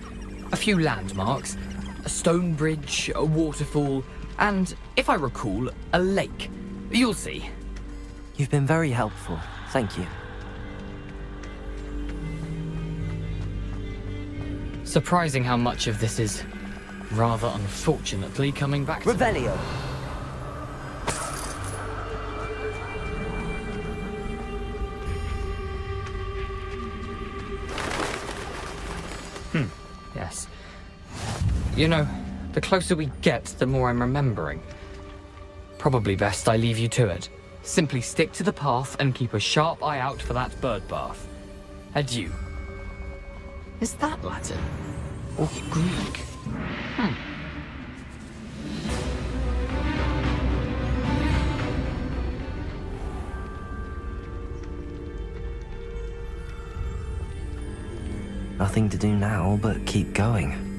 A few landmarks, a stone bridge, a waterfall, and, if I recall, a lake. You'll see. You've been very helpful. Thank you. Surprising how much of this is, rather unfortunately, coming back to... Revelio! Yes. You know, the closer we get, the more I'm remembering. Probably best I leave you to it. Simply stick to the path and keep a sharp eye out for that bird bath. Adieu. Is that Latin? Or Greek? Nothing to do now but keep going.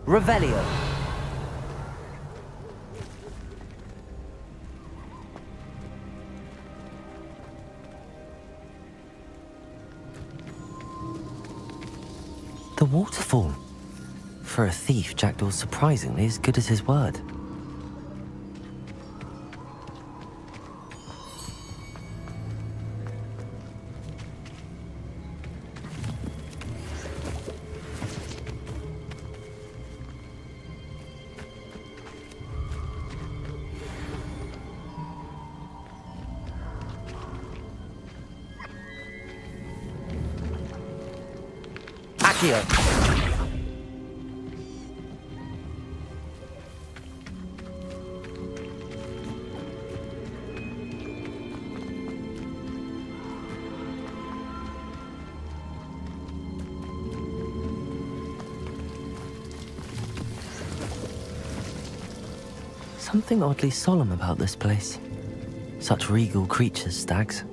Revelio. The waterfall. For a thief, Jackdaw's surprisingly as good as his word. Accio. Something oddly solemn about this place. Such regal creatures, stags.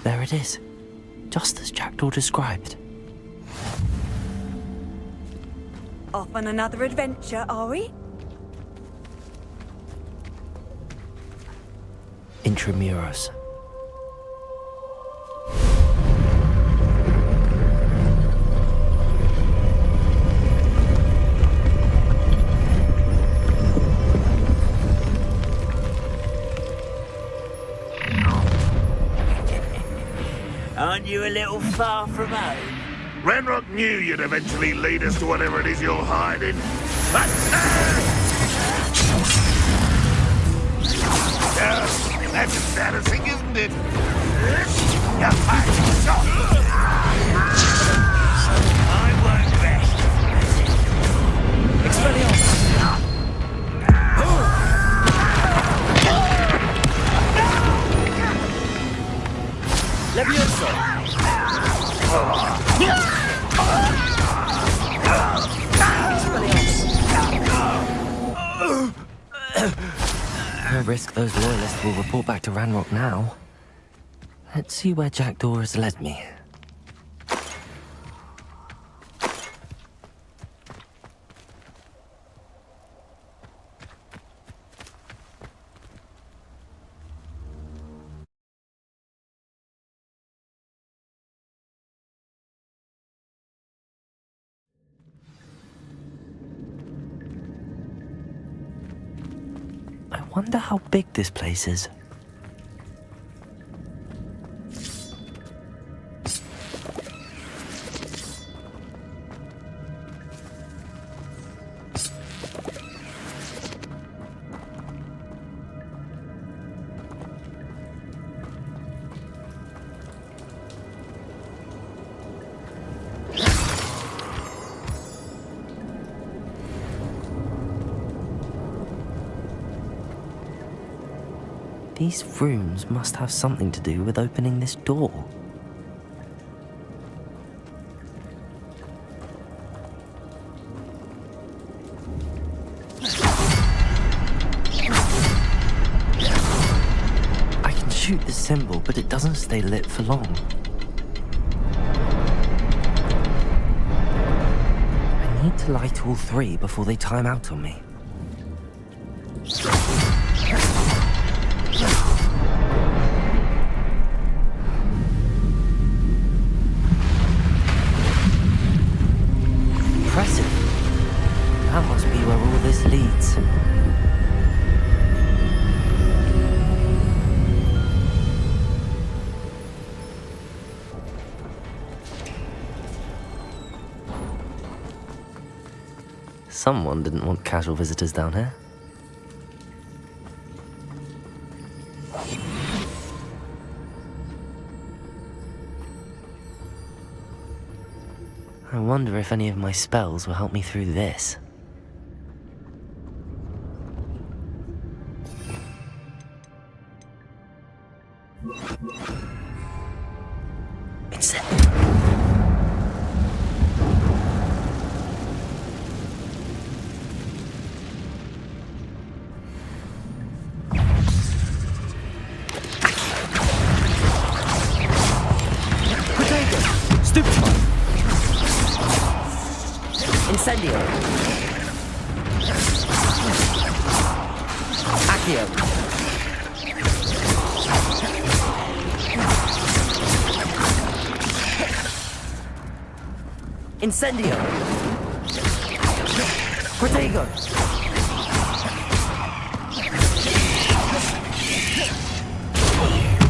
There it is, just as Jackdaw described. Off on another adventure, are we? Intramuros. Aren't you a little far from home? Ranrock knew you'd eventually lead us to whatever it is you're hiding. That's embarrassing, isn't it? I won't rest. Levioso! No risk those loyalists will report back to Ranrock now. Let's see where Jackdaw has led me. I wonder how big this place is. These runes must have something to do with opening this door. I can shoot the symbol, but it doesn't stay lit for long. I need to light all three before they time out on me. Impressive. That must be where all this leads. Someone didn't want casual visitors down here. I wonder if any of my spells will help me through this. It's it. Incendio. Accio. Incendio. Protego.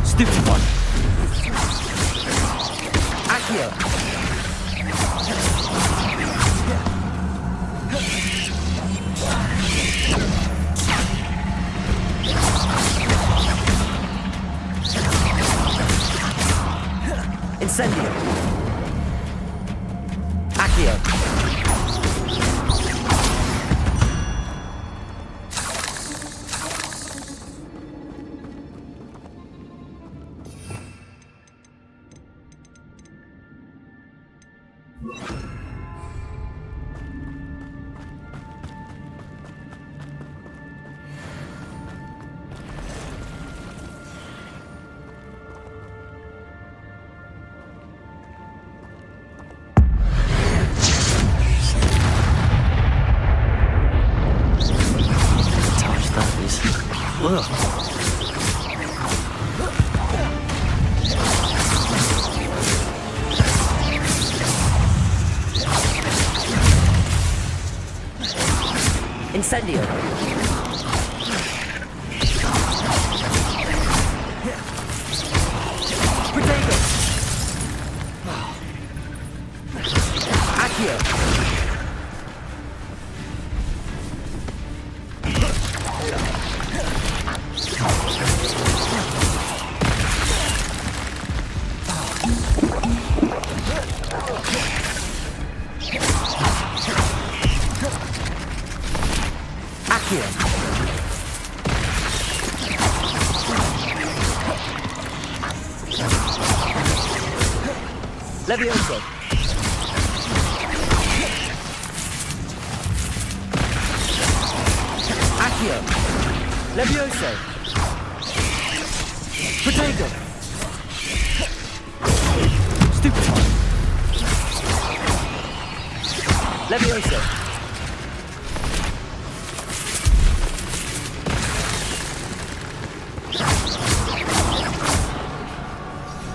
Stupefy. Accio. Incendio. Accio. Incendio. Protego. Accio. Levioso. Accio. Levioso. Protego. Stupefy. Levioso.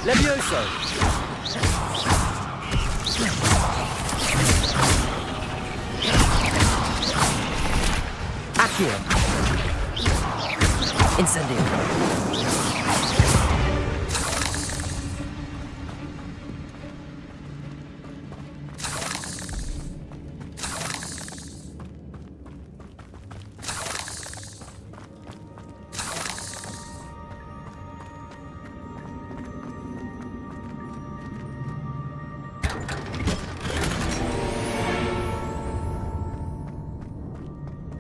Levioso. Accio. Incendio.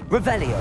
Revelio.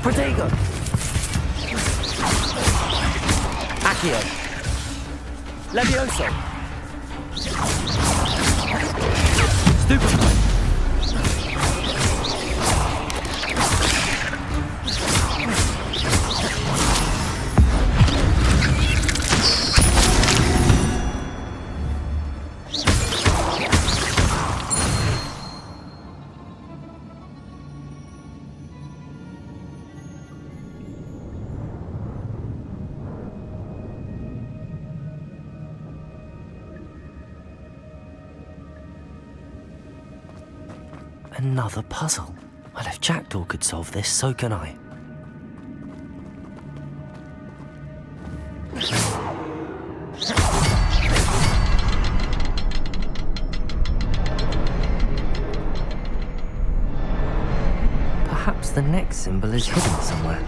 Protego! Accio! Levioso! Stupefy! Another puzzle. Well, if Jackdaw could solve this, so can I. Perhaps the next symbol is hidden somewhere.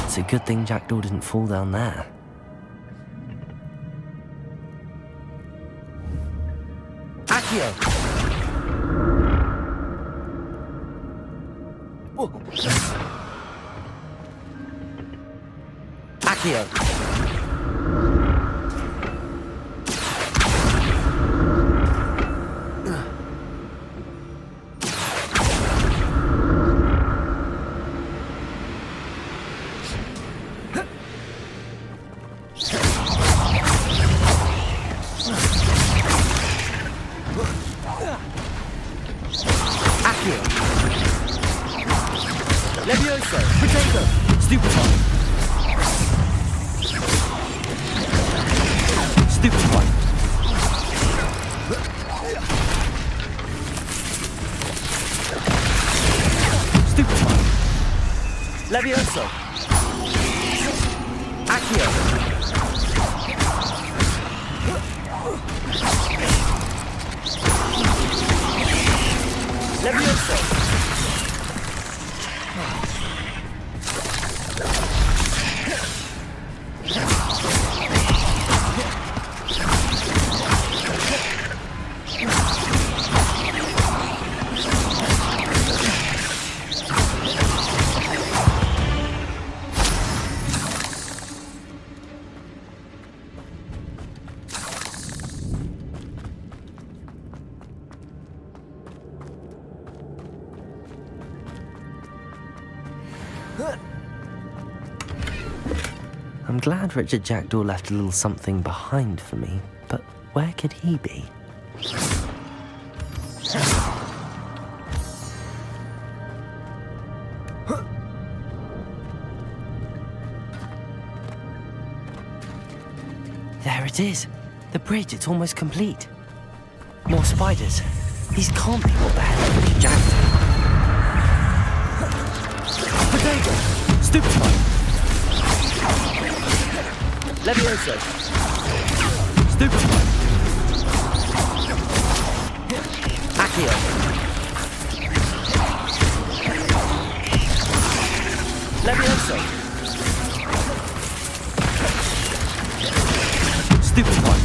It's a good thing Jackdaw didn't fall down there. Accio! Accio! Levioso! Protego! Stupefy! Stupefy! Stupefy! Levioso! Accio! Levioso! I'm glad Richard Jackdaw left a little something behind for me, but where could he be? There it is. The bridge, it's almost complete. More spiders. These can't be what the hell are Richard Jackdaw. Protego! Stupefy! Levioso! Stupefy! Accio! Levioso! Stupefy!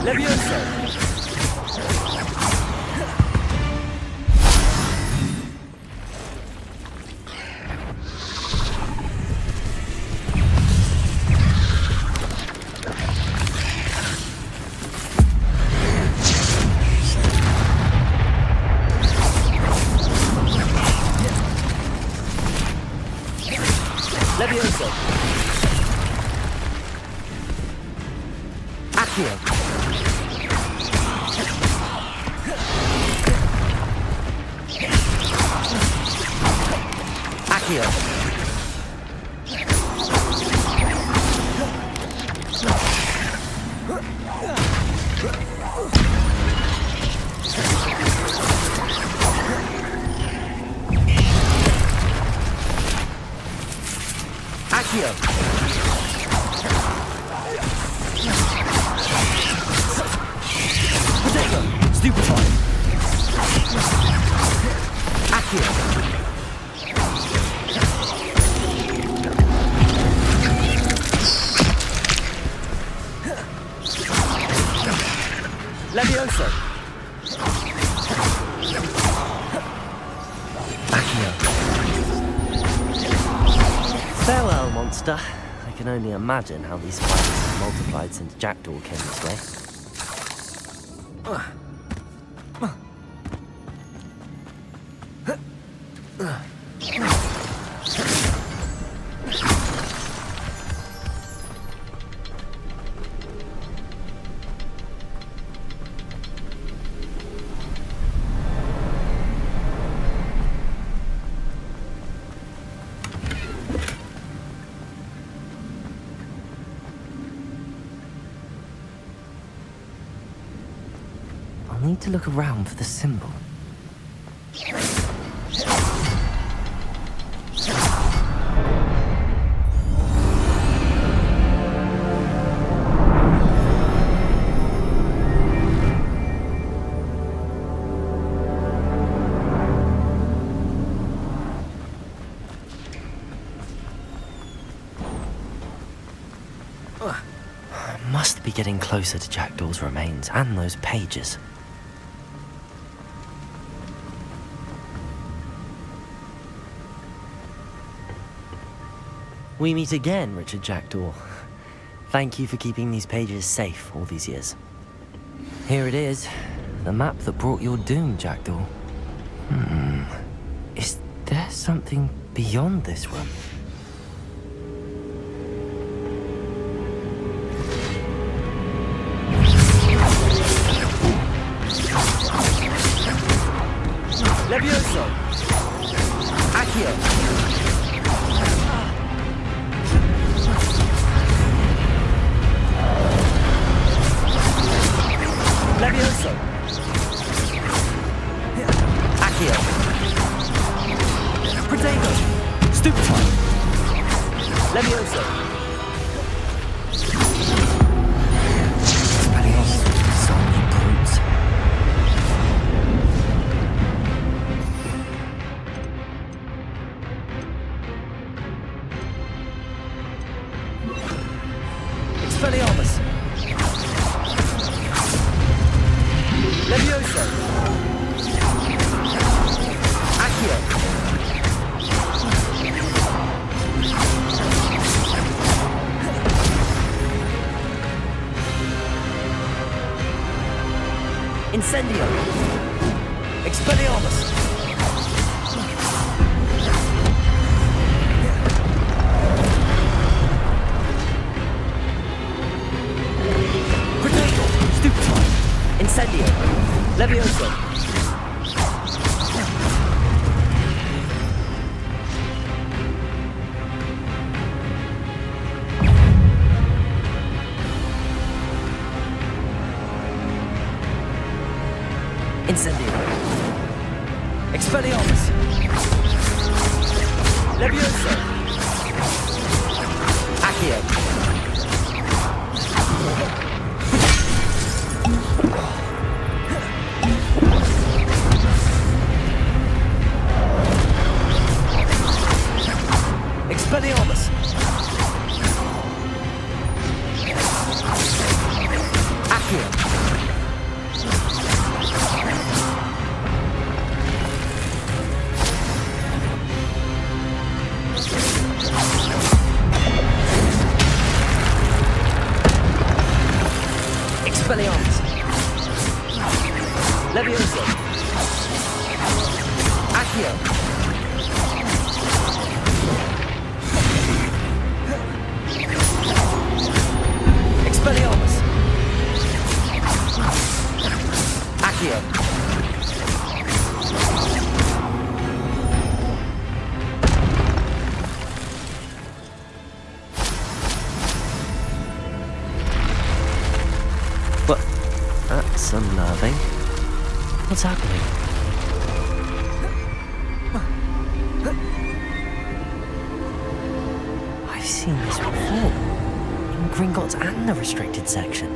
Levioso! Levioso. Accio. Accio. Accio. Potato. Stupefy. Accio. Levioso. Accio. Farewell, monster. I can only imagine how these spiders multiplied since Jackdaw came this way. I'll need to look around for the symbol. I must be getting closer to Jackdaw's remains and those pages. We meet again, Richard Jackdaw. Thank you for keeping these pages safe all these years. Here it is, the map that brought your doom, Jackdaw. Is there something beyond this room? Levioso. Accio. Levioso. Accio. Potato. Stupefy. Levioso. Expelliarmus. Levioso. Accio. Incendio. Expelliarmus. Potato. Stupefy. Incendio. Levioso. Incendio. Expelliarmus. Levioso. Accio. Expelliarmus. Accio. Expelliarmus. Levioso. Accio. I've seen this before. In Gringotts and the restricted section.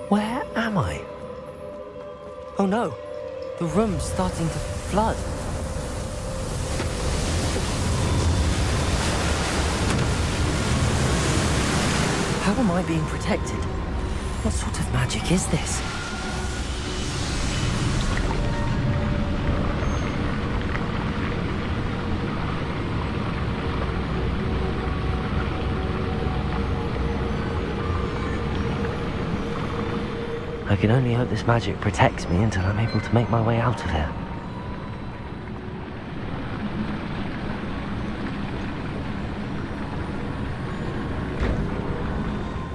Where am I? Oh no, the room's starting to flood. How am I being protected? What sort of magic is this? I can only hope this magic protects me until I'm able to make my way out of here.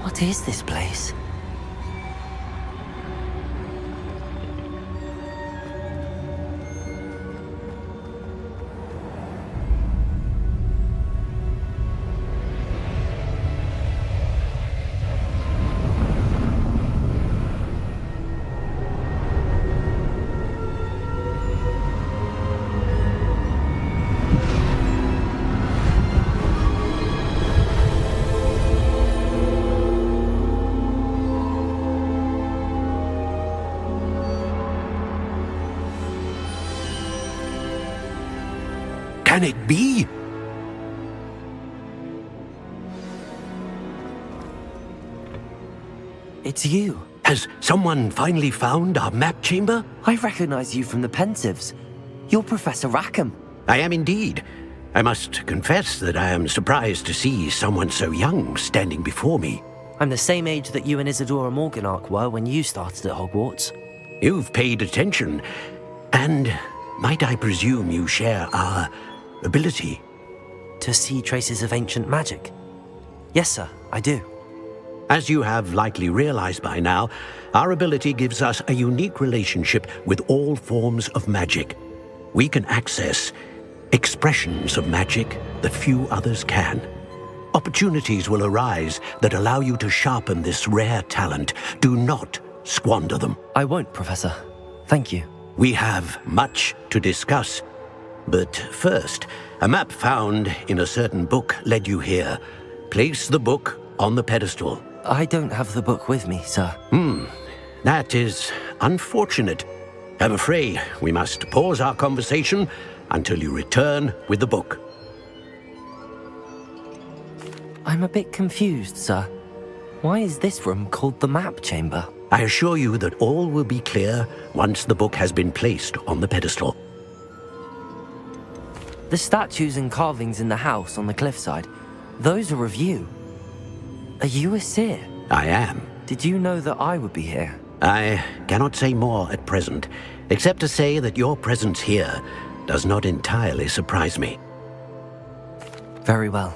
What is this place? Can it be? It's you. Has someone finally found our map chamber? I recognize you from the Pensives. You're Professor Rackham. I am indeed. I must confess that I am surprised to see someone so young standing before me. I'm the same age that you and Isadora Morganach were when you started at Hogwarts. You've paid attention, and might I presume you share our ability? To see traces of ancient magic? Yes, sir, I do. As you have likely realized by now, our ability gives us a unique relationship with all forms of magic. We can access expressions of magic that few others can. Opportunities will arise that allow you to sharpen this rare talent. Do not squander them. I won't, Professor. Thank you. We have much to discuss. But first, a map found in a certain book led you here. Place the book on the pedestal. I don't have the book with me, sir. That is unfortunate. I'm afraid we must pause our conversation until you return with the book. I'm a bit confused, sir. Why is this room called the map chamber? I assure you that all will be clear once the book has been placed on the pedestal. The statues and carvings in the house on the cliffside, those are of you. Are you a seer? I am. Did you know that I would be here? I cannot say more at present, except to say that your presence here does not entirely surprise me. Very well.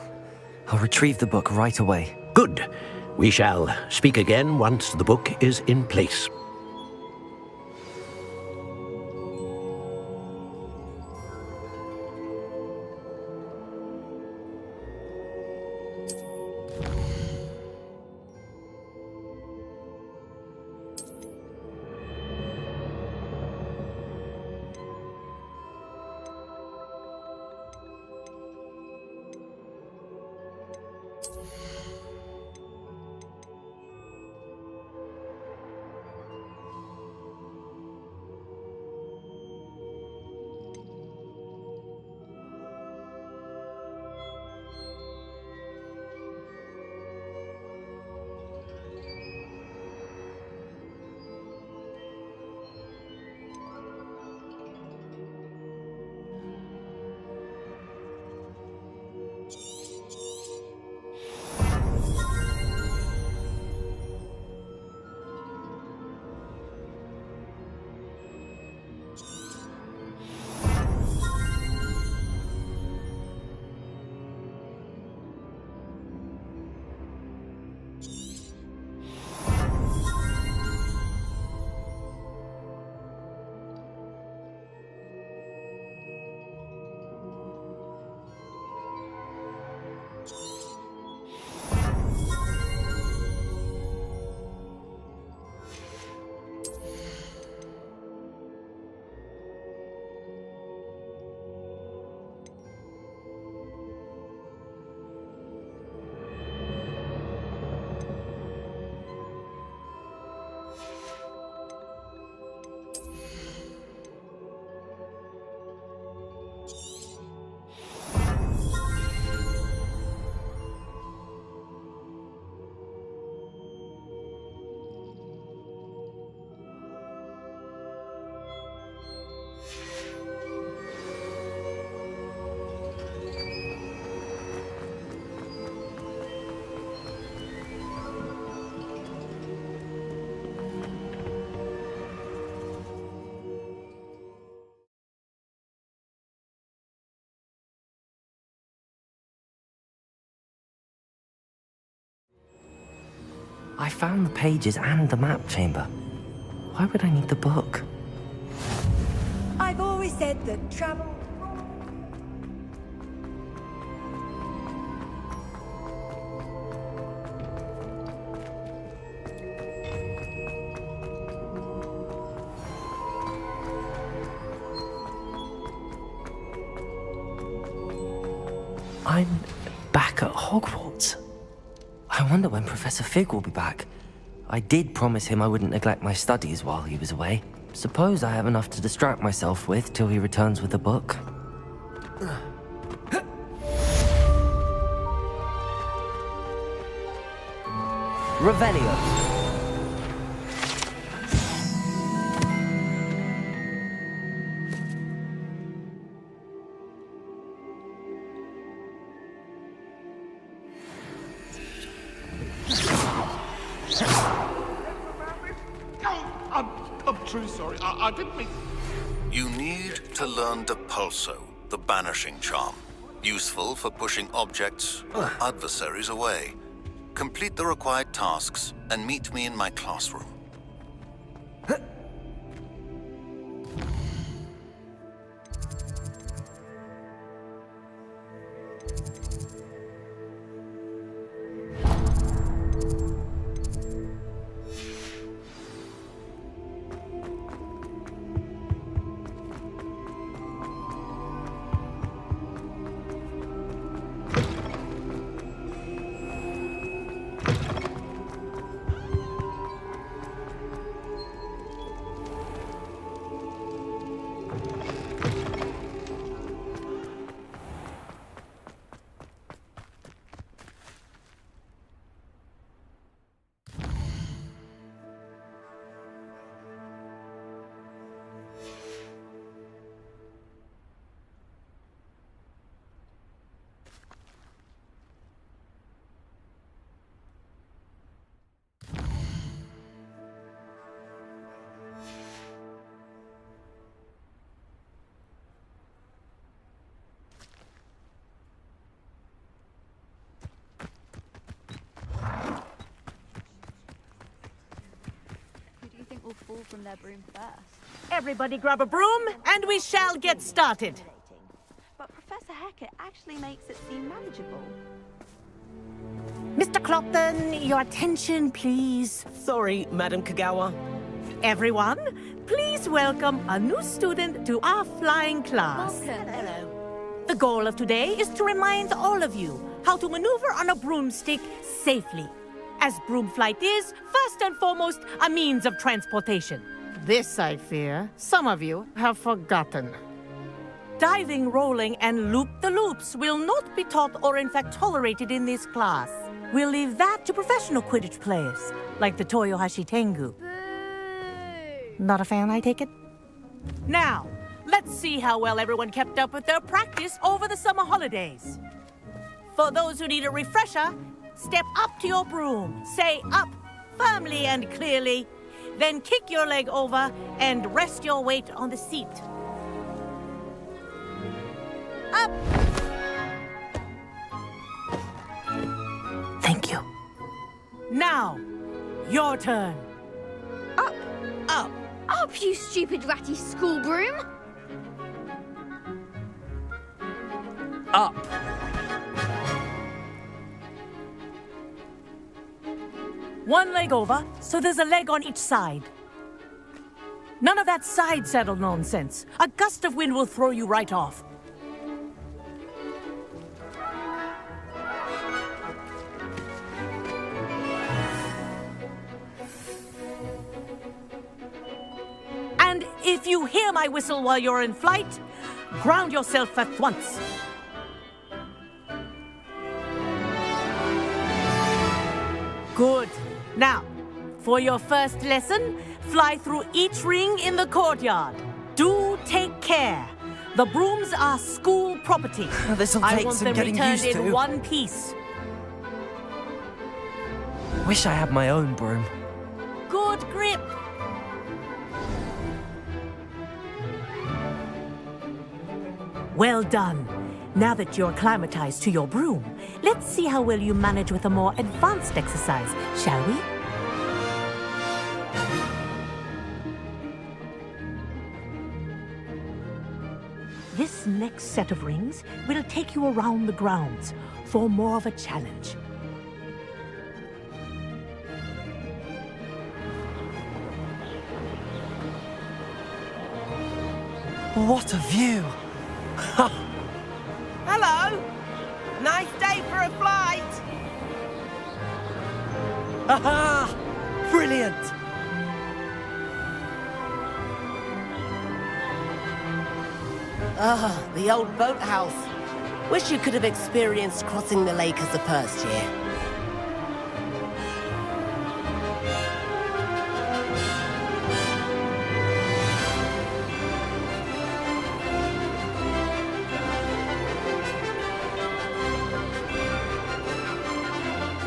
I'll retrieve the book right away. Good. We shall speak again once the book is in place. I found the pages and the map chamber. Why would I need the book? I've always said that travel... I'm back at Hogwarts. I wonder when Professor Fig will be back. I did promise him I wouldn't neglect my studies while he was away. Suppose I have enough to distract myself with till he returns with the book. Revelio. I'm truly sorry. I didn't mean... You need to learn Depulso, the banishing charm. Useful for pushing objects or adversaries away. Complete the required tasks and meet me in my classroom. Will fall from their broom first. Everybody grab a broom, and we shall get started. But Professor Hecat actually makes it seem manageable. Mr. Clopton, your attention, please. Sorry, Madam Kagawa. Everyone, please welcome a new student to our flying class. Welcome. Hello. The goal of today is to remind all of you how to maneuver on a broomstick safely. As broom flight is, first and foremost, a means of transportation. This, I fear, some of you have forgotten. Diving, rolling, and loop-the-loops will not be taught or in fact tolerated in this class. We'll leave that to professional Quidditch players, like the Toyohashi Tengu. Not a fan, I take it? Now, let's see how well everyone kept up with their practice over the summer holidays. For those who need a refresher, step up to your broom, say up firmly and clearly, then kick your leg over and rest your weight on the seat. Up! Thank you. Now, your turn. Up! Up! Up, you stupid ratty school broom! Up! One leg over, so there's a leg on each side. None of that side saddle nonsense. A gust of wind will throw you right off. And if you hear my whistle while you're in flight, ground yourself at once. Good. Now, for your first lesson, fly through each ring in the courtyard. Do take care. The brooms are school property. This'll I take want some them getting returned used in to. one piece. Wish I had my own broom. Good grip. Well done. Now that you're acclimatized to your broom, let's see how well you manage with a more advanced exercise, shall we? This next set of rings will take you around the grounds for more of a challenge. What a view! Hello! Nice day for a flight! Aha! Brilliant! Ah, the old boathouse. Wish you could have experienced crossing the lake as the first year.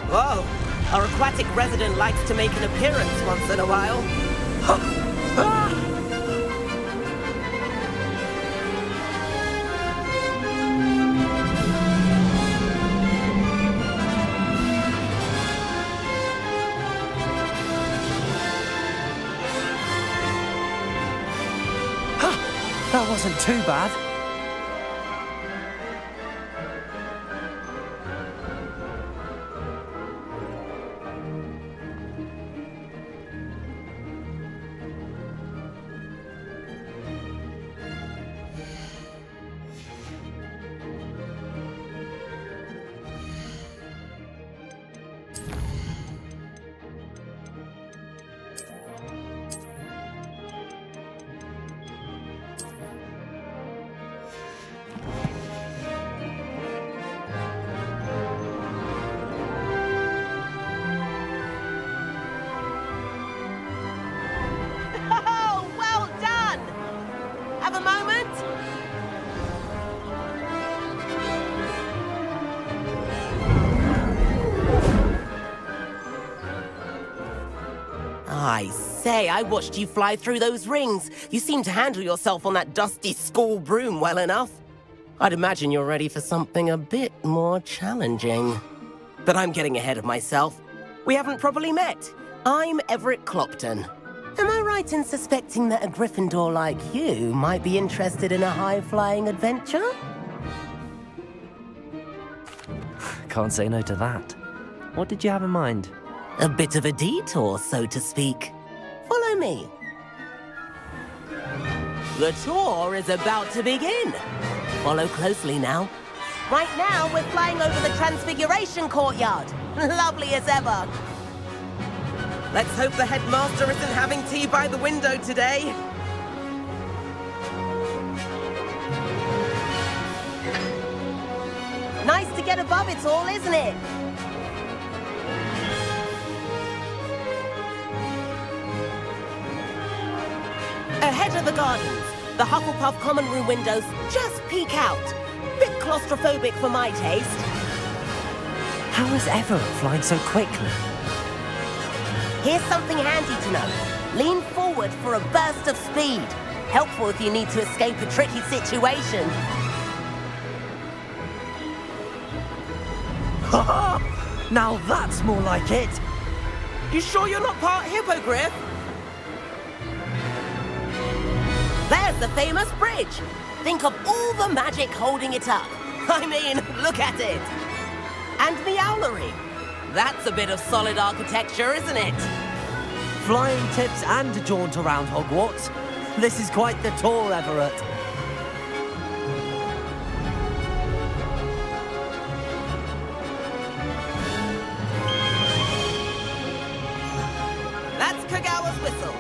Whoa! Our aquatic resident likes to make an appearance once in a while. That wasn't too bad. I say, I watched you fly through those rings. You seem to handle yourself on that dusty school broom well enough. I'd imagine you're ready for something a bit more challenging. But I'm getting ahead of myself. We haven't properly met. I'm Everett Clopton. Am I right in suspecting that a Gryffindor like you might be interested in a high-flying adventure? Can't say no to that. What did you have in mind? A bit of a detour, so to speak. Follow me. The tour is about to begin. Follow closely now. Right now, we're flying over the Transfiguration Courtyard. Lovely as ever. Let's hope the headmaster isn't having tea by the window today. Nice to get above it all, isn't it? Ahead of the gardens, the Hufflepuff common room windows just peek out. Bit claustrophobic for my taste. How is Everett flying so quickly? Here's something handy to know. Lean forward for a burst of speed. Helpful if you need to escape a tricky situation. Now that's more like it. You sure you're not part hippogriff? There's the famous bridge. Think of all the magic holding it up. I mean, look at it. And the owlery. That's a bit of solid architecture, isn't it? Flying tips and a jaunt around Hogwarts. This is quite the tour, Everett. That's Kagawa's whistle.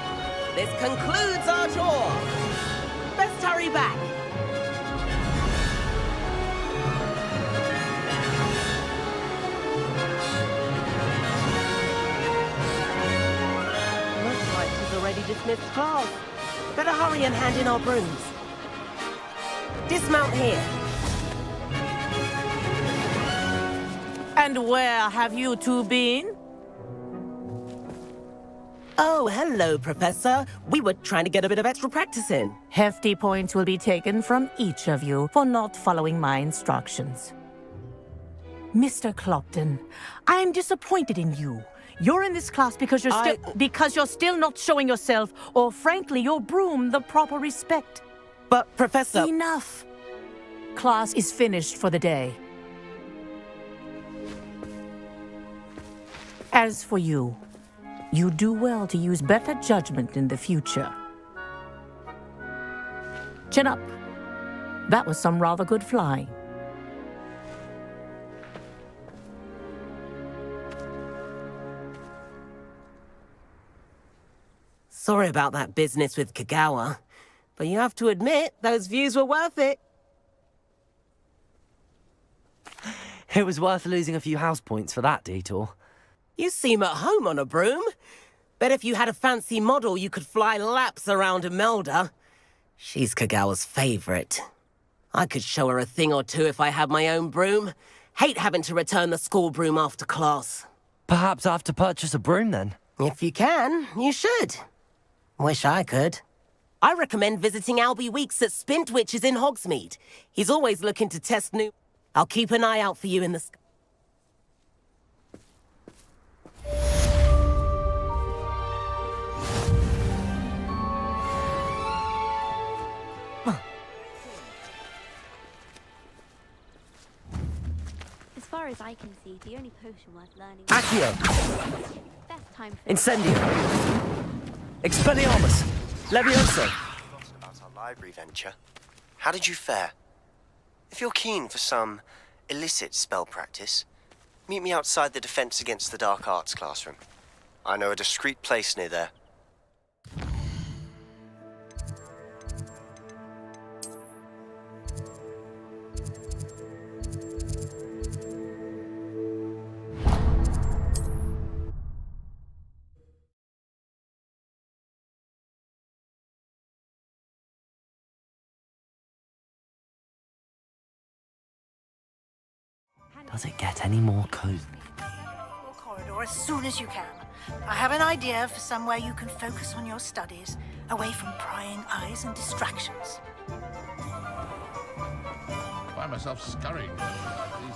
This concludes our tour. Best hurry back. Looks like she's already dismissed class. Better hurry and hand in our brooms. Dismount here. And where have you two been? Oh, hello, Professor. We were trying to get a bit of extra practice in. Hefty points will be taken from each of you for not following my instructions. Mr. Clopton, I am disappointed in you. You're in this class because you're still not showing yourself, or frankly, your broom, the proper respect. But, Professor... Enough. Class is finished for the day. As for you, you do well to use better judgment in the future. Chin up. That was some rather good flying. Sorry about that business with Kagawa, but you have to admit, those views were worth it. It was worth losing a few house points for that detour. You seem at home on a broom. Bet if you had a fancy model, you could fly laps around Imelda. She's Kagawa's favorite. I could show her a thing or two if I had my own broom. Hate having to return the school broom after class. Perhaps I have to purchase a broom then? If you can, you should. Wish I could. I recommend visiting Albie Weeks at Spintwitches in Hogsmeade. He's always looking to test new... I'll keep an eye out for you in the sky. As far as I can see, the only potion worth learning... Accio! Best time for... Incendio! Expelliarmus! Levioso! About our library venture. How did you fare? If you're keen for some illicit spell practice, meet me outside the Defense Against the Dark Arts classroom. I know a discreet place near there. Does it get any more cozy? Corridor as soon as you can. I have an idea for somewhere you can focus on your studies, away from prying eyes and distractions. I find myself scurrying these days.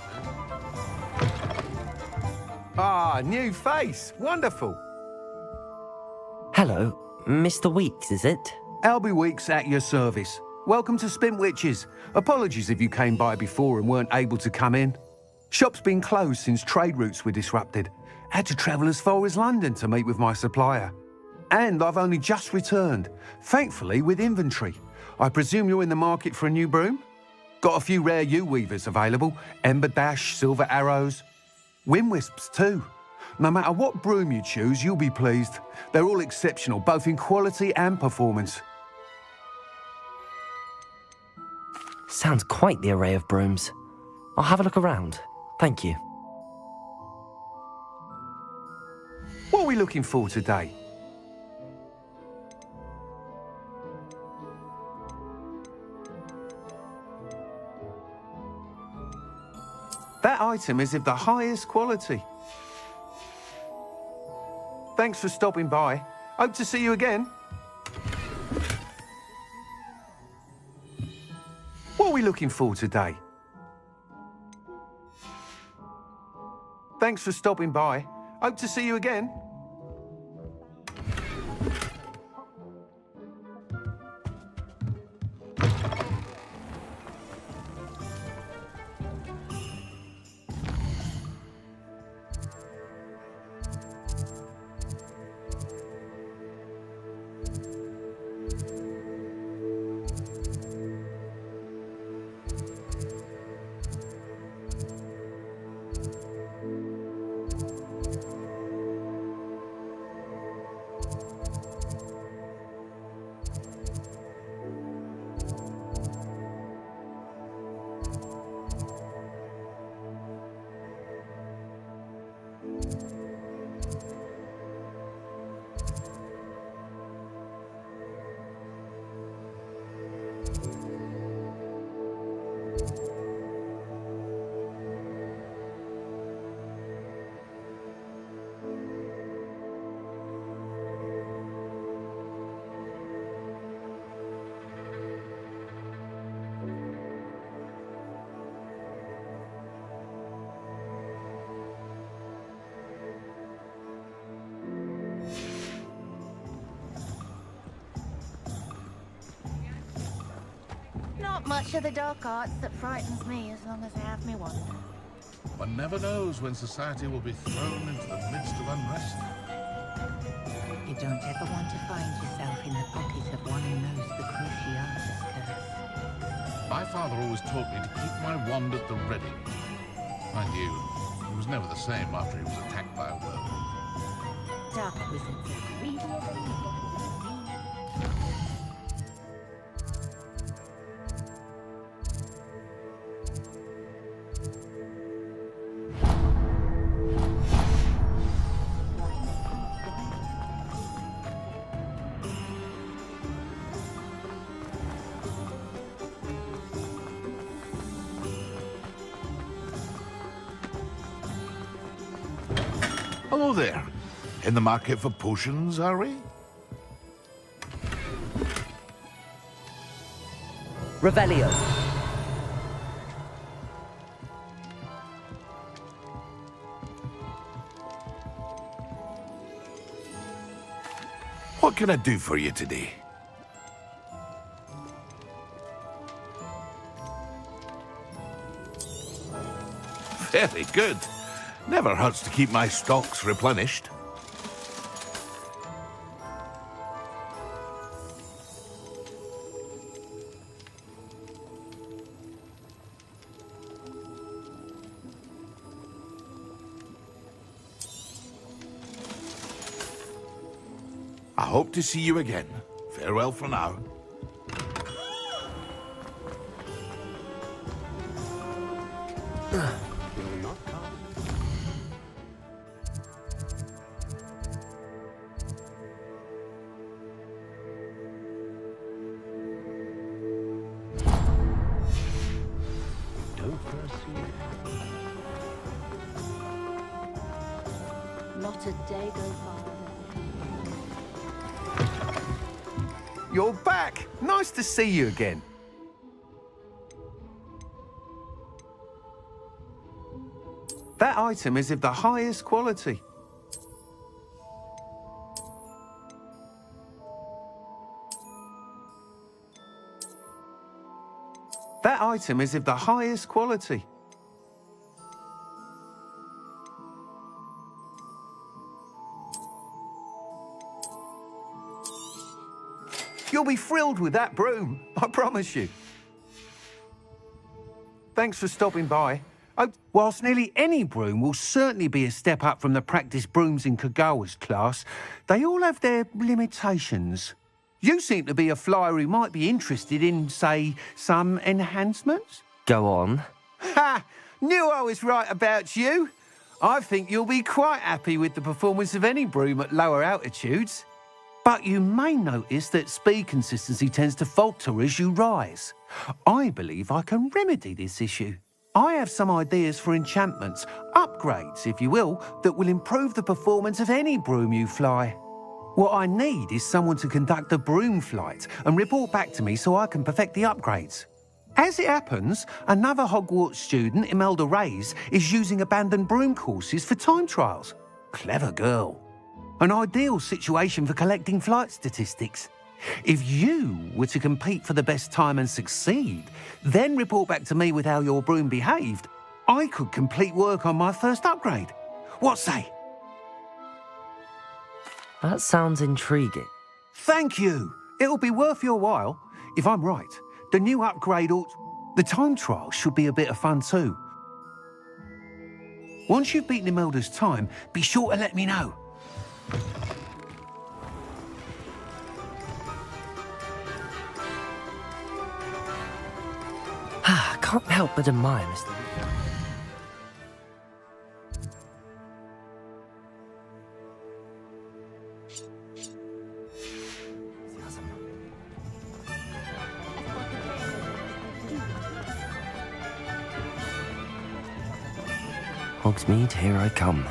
Ah, new face. Wonderful. Hello, Mr. Weeks, is it? Albie Weeks at your service. Welcome to Spintwitches. Apologies if you came by before and weren't able to come in. Shop's been closed since trade routes were disrupted. Had to travel as far as London to meet with my supplier. And I've only just returned, thankfully with inventory. I presume you're in the market for a new broom? Got a few rare U-weavers available, Ember Dash, Silver Arrows. Wind Wisps too. No matter what broom you choose, you'll be pleased. They're all exceptional, both in quality and performance. Sounds quite the array of brooms. I'll have a look around. Thank you. What are we looking for today? That item is of the highest quality. Thanks for stopping by. Hope to see you again. What are we looking for today? Thanks for stopping by. Hope to see you again. not much of the dark arts that frightens me as long as I have me wand. One never knows when society will be thrown into the midst of unrest. You don't ever want to find yourself in the pocket of one who knows the Cruciatus curse. My father always taught me to keep my wand at the ready. Mind you, he was never the same after he was attacked by a werewolf. Dark wizards are greedier than you. Hello there. In the market for potions, are we? Revelio. What can I do for you today? Very good. Never hurts to keep my stocks replenished. I hope to see you again. Farewell for now. Not a day go by. You're back! Nice to see you again. That item is of the highest quality. That item is of the highest quality. You'll be thrilled with that broom, I promise you. Thanks for stopping by. Oh, whilst nearly any broom will certainly be a step up from the practice brooms in Kagawa's class, they all have their limitations. You seem to be a flyer who might be interested in, say, some enhancements? Go on. Ha! Knew I was right about you. I think you'll be quite happy with the performance of any broom at lower altitudes. But you may notice that speed consistency tends to falter as you rise. I believe I can remedy this issue. I have some ideas for enchantments, upgrades, if you will, that will improve the performance of any broom you fly. What I need is someone to conduct a broom flight and report back to me so I can perfect the upgrades. As it happens, another Hogwarts student, Imelda Reyes, is using abandoned broom courses for time trials. Clever girl. An ideal situation for collecting flight statistics. If you were to compete for the best time and succeed, then report back to me with how your broom behaved, I could complete work on my first upgrade. What say? That sounds intriguing. Thank you. It'll be worth your while. If I'm right, the new upgrade ought... The time trial should be a bit of fun too. Once you've beaten Imelda's time, be sure to let me know. I can't help but admire Mr. Hogsmeade, here I come.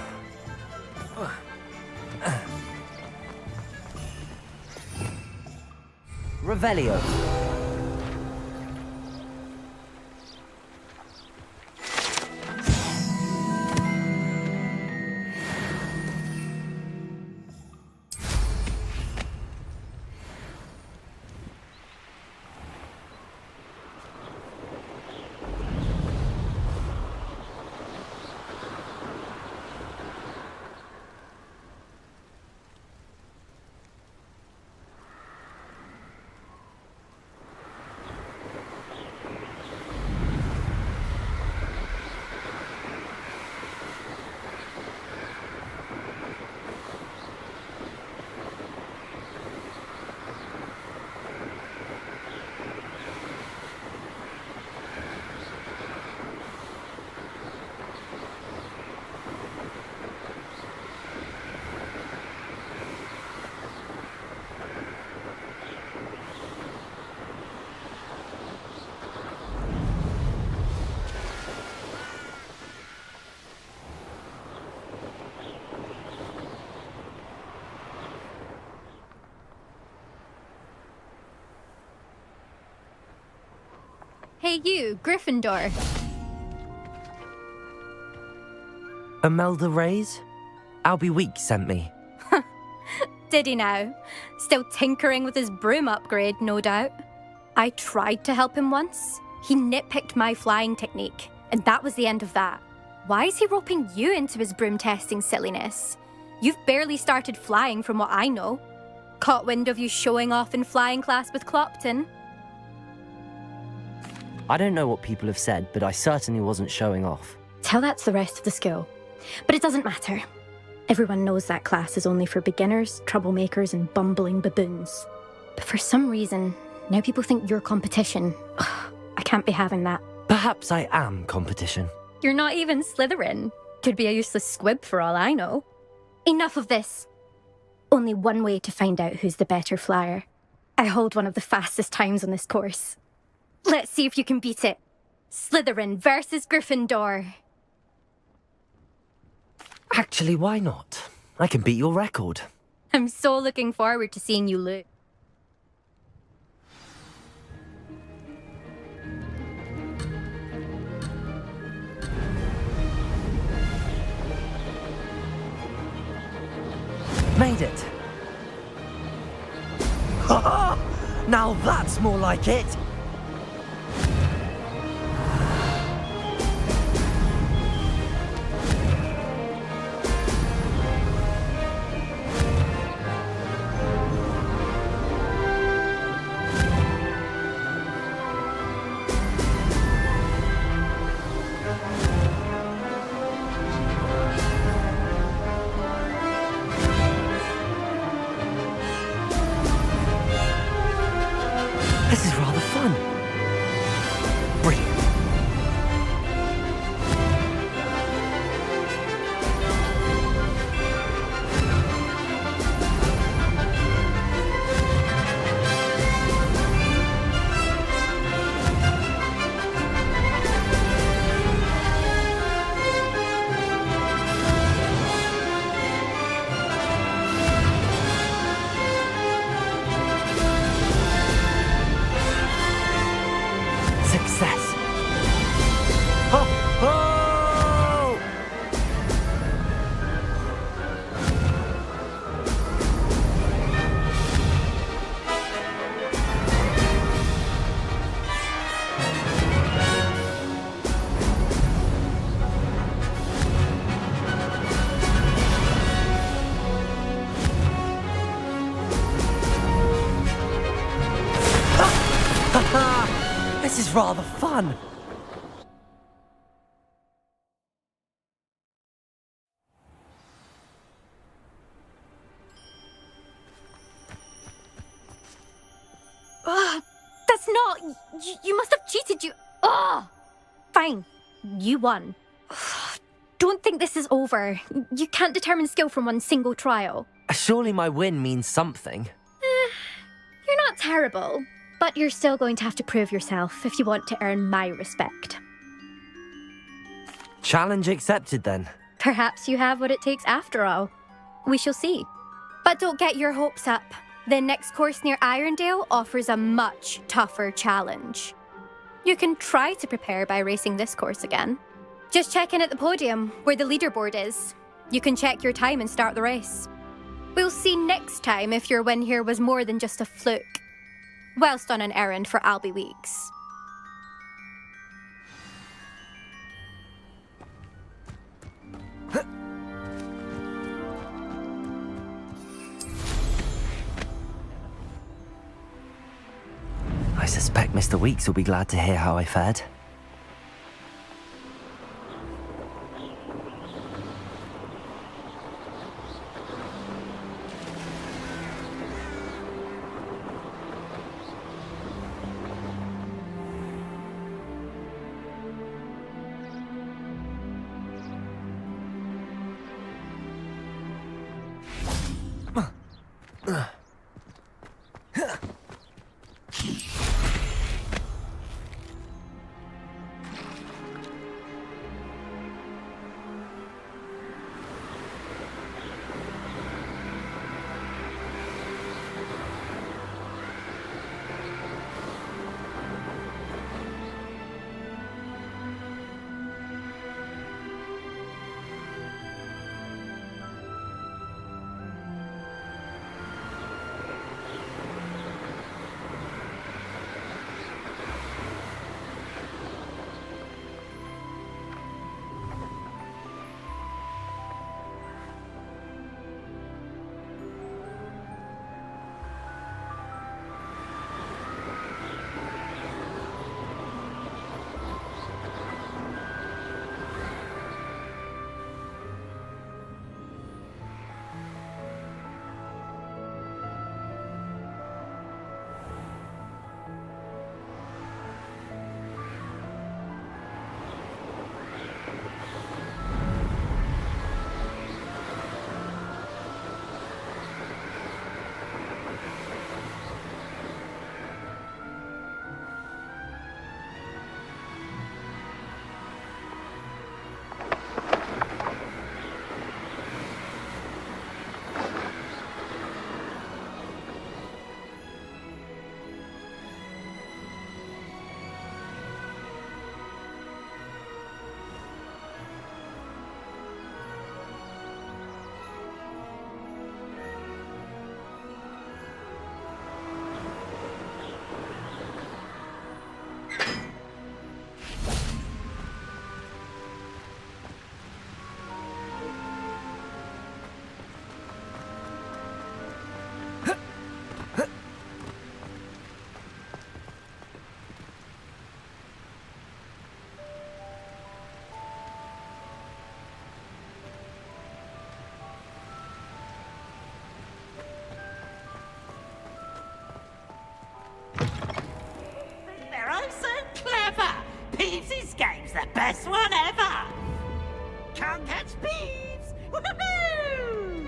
Revelio. Hey you, Gryffindor. Imelda Reyes? Albie Weeks sent me. Did he now? Still tinkering with his broom upgrade, no doubt. I tried to help him once. He nitpicked my flying technique, and that was the end of that. Why is he roping you into his broom testing silliness? You've barely started flying from what I know. Caught wind of you showing off in flying class with Clopton? I don't know what people have said, but I certainly wasn't showing off. Tell that to the rest of the school. But it doesn't matter. Everyone knows that class is only for beginners, troublemakers, and bumbling baboons. But for some reason, now people think you're competition. Ugh, I can't be having that. Perhaps I am competition. You're not even Slytherin. Could be a useless squib for all I know. Enough of this. Only one way to find out who's the better flyer. I hold one of the fastest times on this course. Let's see if you can beat it. Slytherin versus Gryffindor. Actually, why not? I can beat your record. I'm so looking forward to seeing you lose. Made it. Now that's more like it. This is rather fun. Brilliant. Success. Ho, ho! This is rather fun. That's not... You must have cheated, you... Fine. You won. Don't think this is over. You can't determine skill from one single trial. Surely my win means something. You're not terrible, but you're still going to have to prove yourself if you want to earn my respect. Challenge accepted then. Perhaps you have what it takes after all. We shall see. But don't get your hopes up. The next course near Irondale offers a much tougher challenge. You can try to prepare by racing this course again. Just check in at the podium, where the leaderboard is. You can check your time and start the race. We'll see next time if your win here was more than just a fluke. Whilst on an errand for Albie Weeks. I suspect Mr. Weeks will be glad to hear how I fared. game's the best one ever! Can't catch thieves! Woohoo!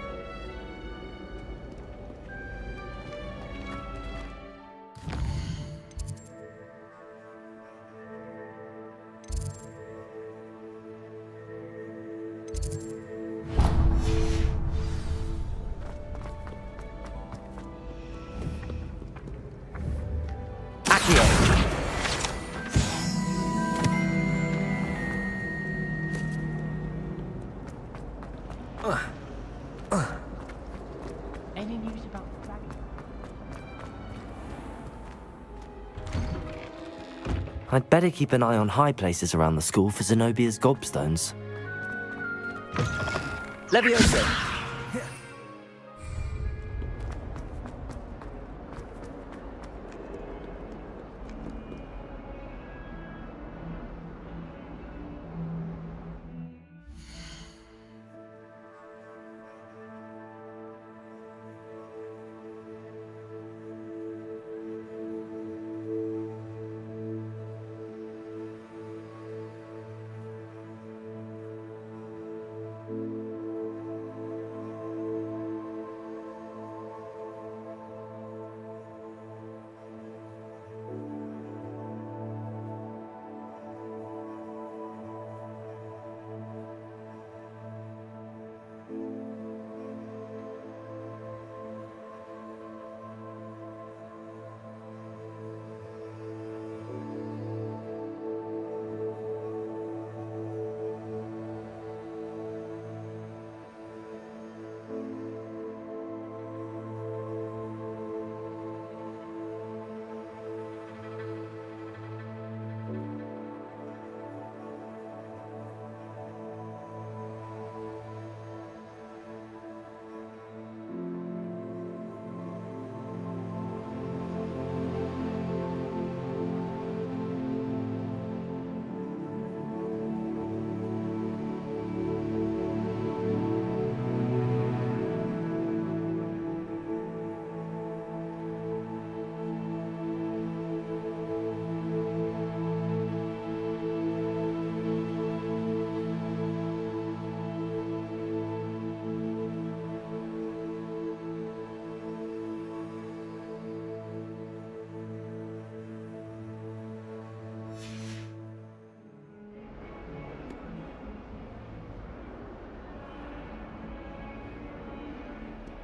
Any news about the dragon? I'd better keep an eye on high places around the school for Zenobia's gobstones. Leviosa!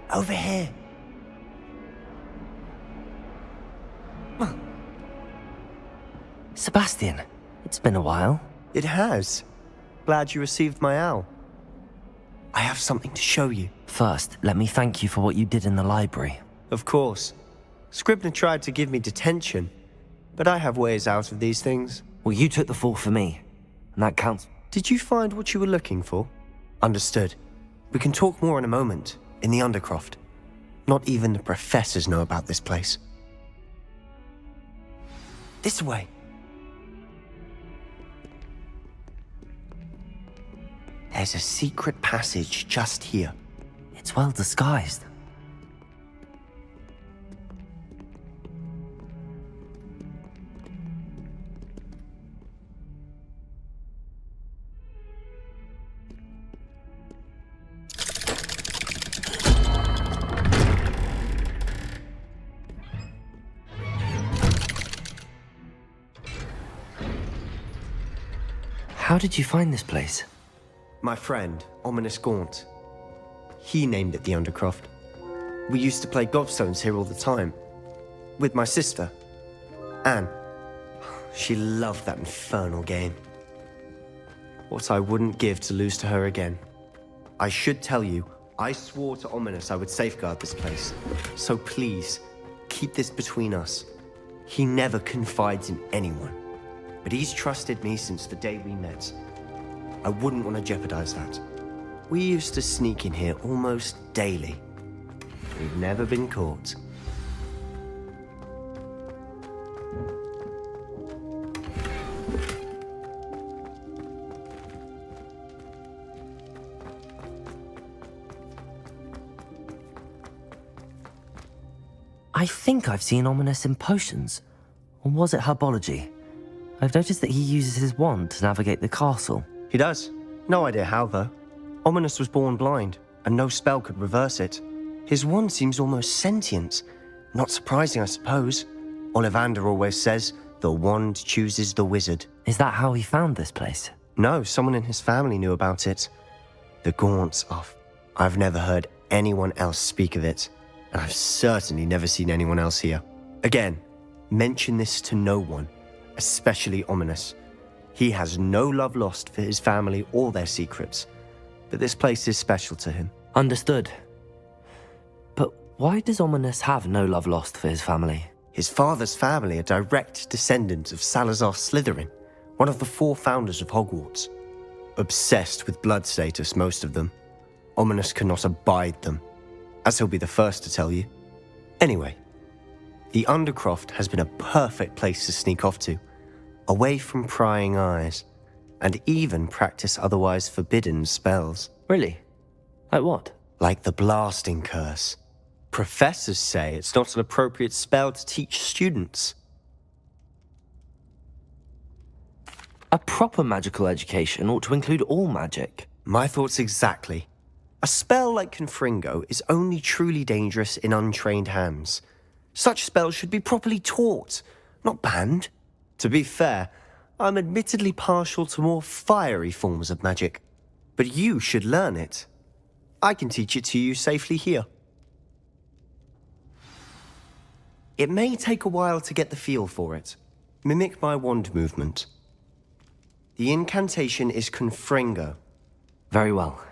Over here. Sebastian, it's been a while. It has. Glad you received my owl. I have something to show you. First, let me thank you for what you did in the library. Of course. Scribner tried to give me detention, but I have ways out of these things. Well, you took the fall for me, and that counts. Did you find what you were looking for? Understood. We can talk more in a moment, in the Undercroft. Not even the professors know about this place. This way. There's a secret passage just here. It's well disguised. How did you find this place? My friend, Ominous Gaunt. He named it the Undercroft. We used to play gobstones here all the time. With my sister, Anne. She loved that infernal game. What I wouldn't give to lose to her again. I should tell you, I swore to Ominous I would safeguard this place. So please, keep this between us. He never confides in anyone. But he's trusted me since the day we met. I wouldn't want to jeopardize that. We used to sneak in here almost daily. We've never been caught. I think I've seen Ominous in potions. Or was it herbology? I've noticed that he uses his wand to navigate the castle. He does. No idea how, though. Ominous was born blind, and no spell could reverse it. His wand seems almost sentient. Not surprising, I suppose. Ollivander always says, the wand chooses the wizard. Is that how he found this place? No, someone in his family knew about it. The Gaunts off. I've never heard anyone else speak of it, and I've certainly never seen anyone else here. Again, mention this to no one, especially Ominous. He has no love lost for his family or their secrets, but this place is special to him. Understood. But why does Ominous have no love lost for his family? His father's family are direct descendants of Salazar Slytherin, one of the 4 founders of Hogwarts. Obsessed with blood status, most of them. Ominous cannot abide them, as he'll be the first to tell you. Anyway, the Undercroft has been a perfect place to sneak off to, away from prying eyes, and even practice otherwise forbidden spells. Really? Like what? Like the blasting curse. Professors say it's not an appropriate spell to teach students. A proper magical education ought to include all magic. My thoughts exactly. A spell like Confringo is only truly dangerous in untrained hands. Such spells should be properly taught, not banned. To be fair, I'm admittedly partial to more fiery forms of magic, but you should learn it. I can teach it to you safely here. It may take a while to get the feel for it. Mimic my wand movement. The incantation is Confringo. Very well.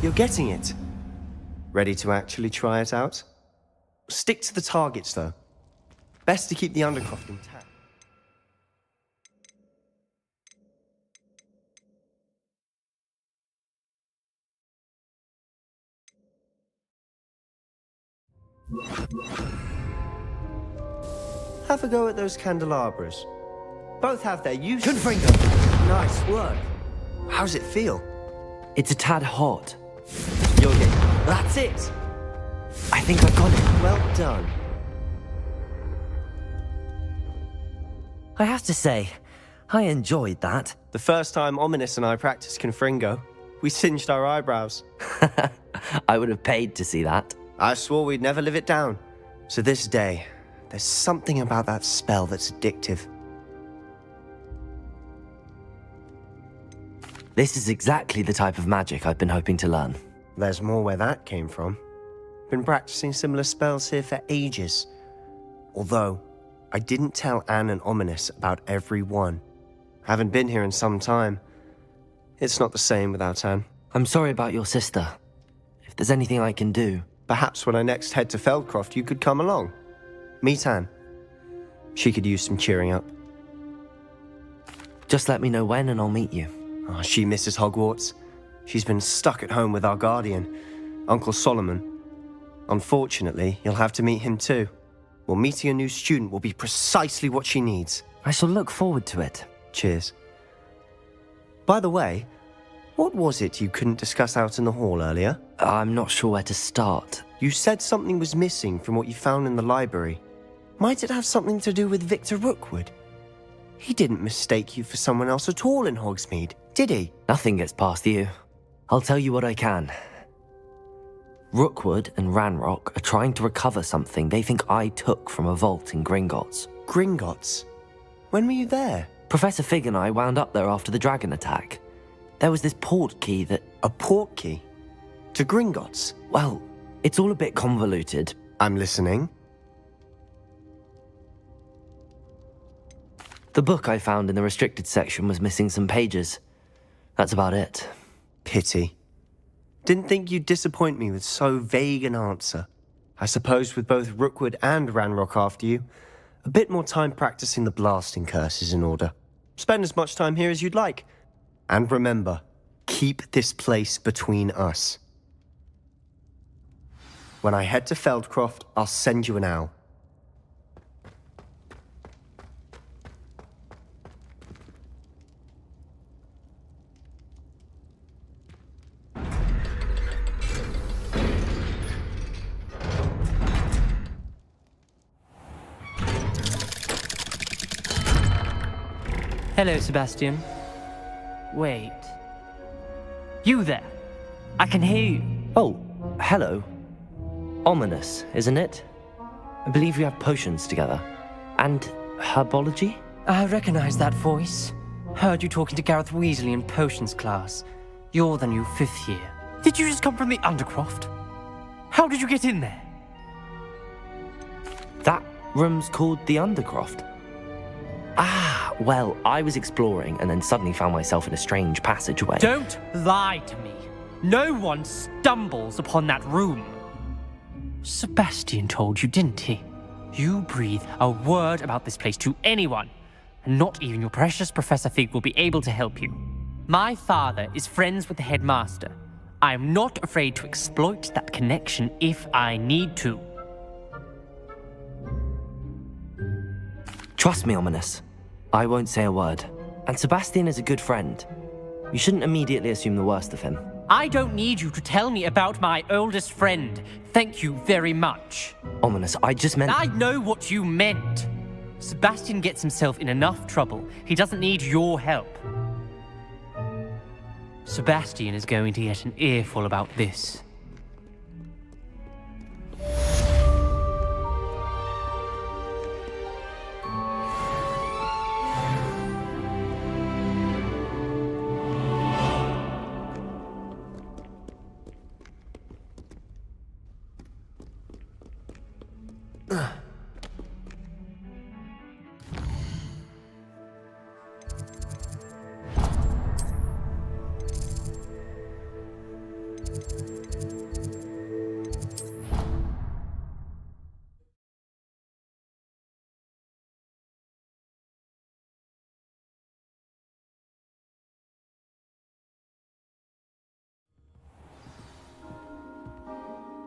You're getting it. Ready to actually try it out? Stick to the targets, though. Best to keep the Undercroft intact. Have a go at those candelabras. Both have their use. Confringo! Nice work. How's it feel? It's a tad hot. You're getting... That's it! I think I got it. Well done. I have to say, I enjoyed that. The first time Ominous and I practiced Confringo, we singed our eyebrows. I would have paid to see that. I swore we'd never live it down. So this day, there's something about that spell that's addictive. This is exactly the type of magic I've been hoping to learn. There's more where that came from. Been practicing similar spells here for ages. Although, I didn't tell Anne and Ominous about every one. Haven't been here in some time. It's not the same without Anne. I'm sorry about your sister. If there's anything I can do... Perhaps when I next head to Feldcroft, you could come along. Meet Anne. She could use some cheering up. Just let me know when and I'll meet you. Oh, she misses Hogwarts. She's been stuck at home with our guardian, Uncle Solomon. Unfortunately, you'll have to meet him too. Well, meeting a new student will be precisely what she needs. I shall look forward to it. Cheers. By the way, what was it you couldn't discuss out in the hall earlier? I'm not sure where to start. You said something was missing from what you found in the library. Might it have something to do with Victor Rookwood? He didn't mistake you for someone else at all in Hogsmeade, did he? Nothing gets past you. I'll tell you what I can. Rookwood and Ranrock are trying to recover something they think I took from a vault in Gringotts. Gringotts? When were you there? Professor Fig and I wound up there after the dragon attack. There was this port key that... A port key? To Gringotts? Well, it's all a bit convoluted. I'm listening. The book I found in the restricted section was missing some pages. That's about it. Pity. Didn't think you'd disappoint me with so vague an answer. I suppose with both Rookwood and Ranrock after you, a bit more time practicing the blasting curse is in order. Spend as much time here as you'd like. And remember, keep this place between us. When I head to Feldcroft, I'll send you an owl. Hello, Sebastian. Wait. You there? I can hear you. Oh, hello. Ominous, isn't it? I believe we have potions together. And herbology? I recognize that voice. Heard you talking to Gareth Weasley in potions class. You're the new 5th year. Did you just come from the Undercroft? How did you get in there? That room's called the Undercroft. Ah, well, I was exploring and then suddenly found myself in a strange passageway. Don't lie to me. No one stumbles upon that room. Sebastian told you, didn't he? You breathe a word about this place to anyone, and not even your precious Professor Fig will be able to help you. My father is friends with the headmaster. I am not afraid to exploit that connection if I need to. Trust me, Ominous. I won't say a word. And Sebastian is a good friend. You shouldn't immediately assume the worst of him. I don't need you to tell me about my oldest friend. Thank you very much. Ominous, I just meant... I know what you meant. Sebastian gets himself in enough trouble. He doesn't need your help. Sebastian is going to get an earful about this.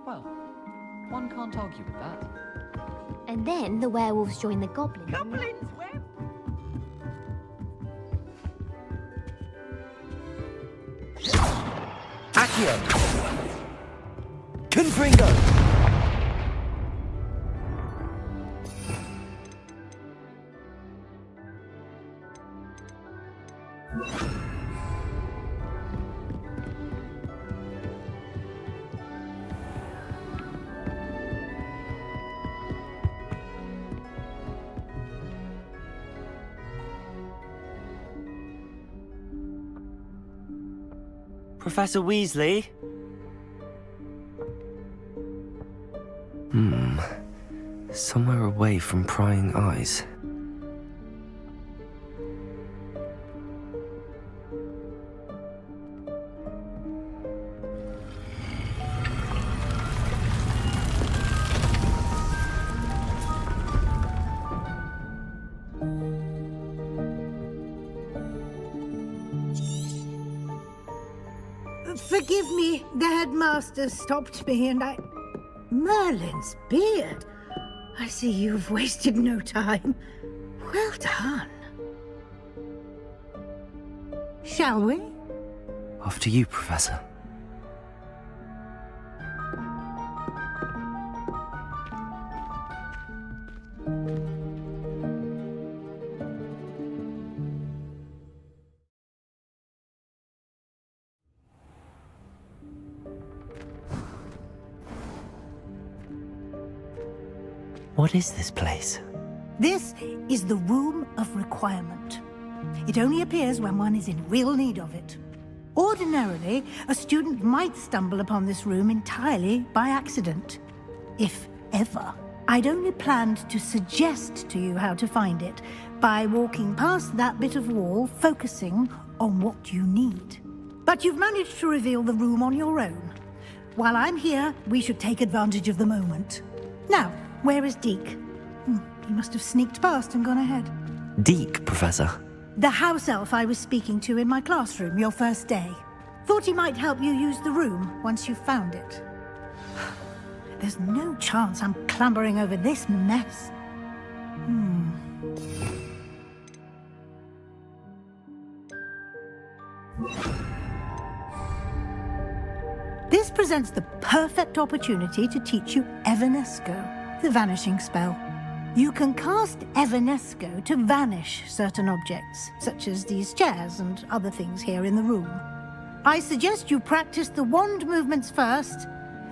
Well, one can't argue with that. And then the werewolves join the goblins. Goblins, where? Accio! Confringo! Professor Weasley? Somewhere away from prying eyes. Forgive me, the headmaster stopped me and I... Merlin's beard. I see you've wasted no time. Well done. Shall we? After you, Professor. What is this place? This is the Room of Requirement. It only appears when one is in real need of it. Ordinarily, a student might stumble upon this room entirely by accident. If ever. I'd only planned to suggest to you how to find it by walking past that bit of wall, focusing on what you need. But you've managed to reveal the room on your own. While I'm here, we should take advantage of the moment. Now, where is Deke? He must have sneaked past and gone ahead. Deke, Professor. The house elf I was speaking to in my classroom your first day. Thought he might help you use the room once you found it. There's no chance I'm clambering over this mess. This presents the perfect opportunity to teach you Evanesco, the vanishing spell. You can cast Evanesco to vanish certain objects, such as these chairs and other things here in the room. I suggest you practice the wand movements first,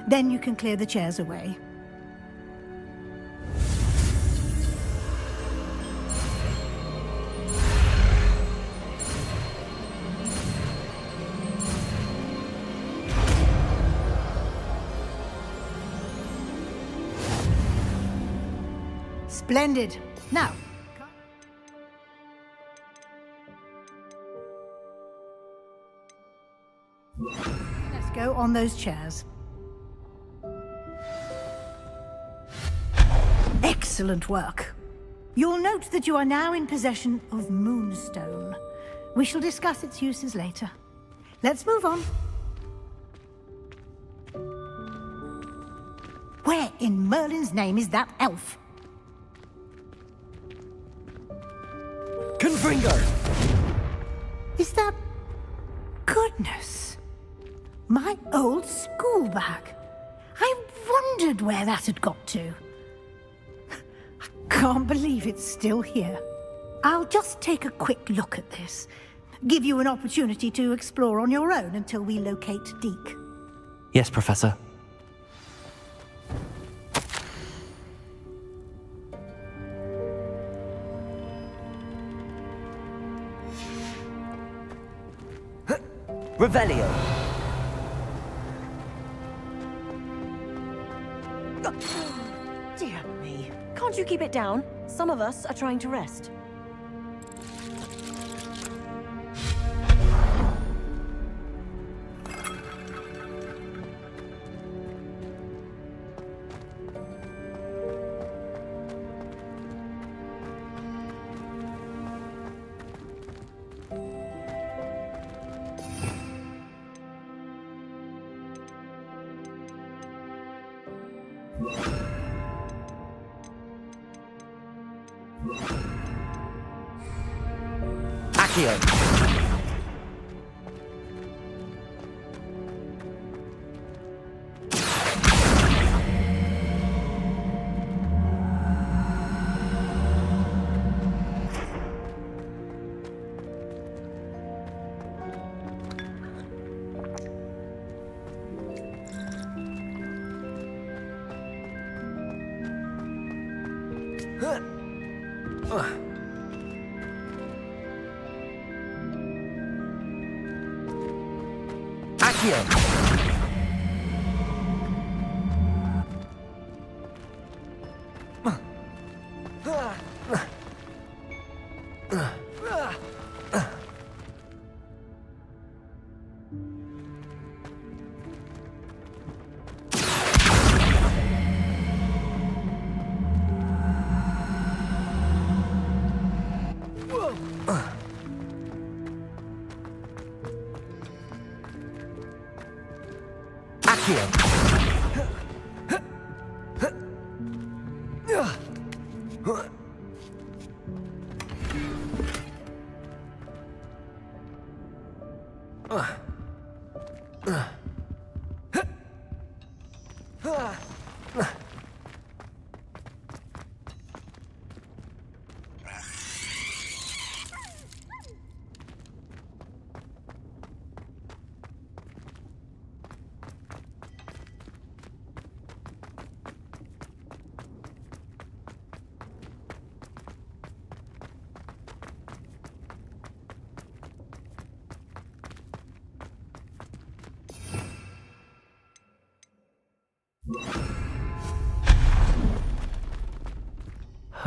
then you can clear the chairs away. Splendid. Now, let's go on those chairs. Excellent work. You'll note that you are now in possession of Moonstone. We shall discuss its uses later. Let's move on. Where in Merlin's name is that elf? Confringo! Is that... Goodness. My old school bag. I wondered where that had got to. I can't believe it's still here. I'll just take a quick look at this. Give you an opportunity to explore on your own until we locate Deke. Yes, Professor. Revelio. Dear me. Can't you keep it down? Some of us are trying to rest.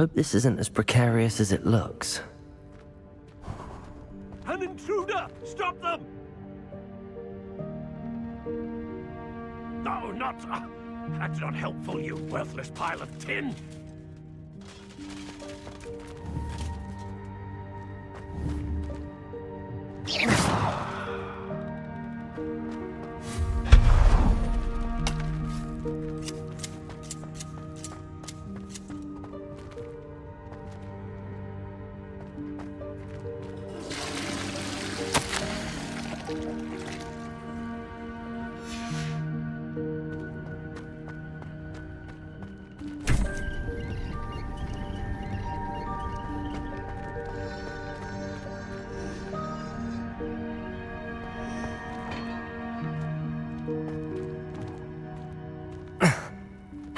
Hope this isn't as precarious as it looks. An intruder! Stop them! No, not... that's not helpful, you worthless pile of tin!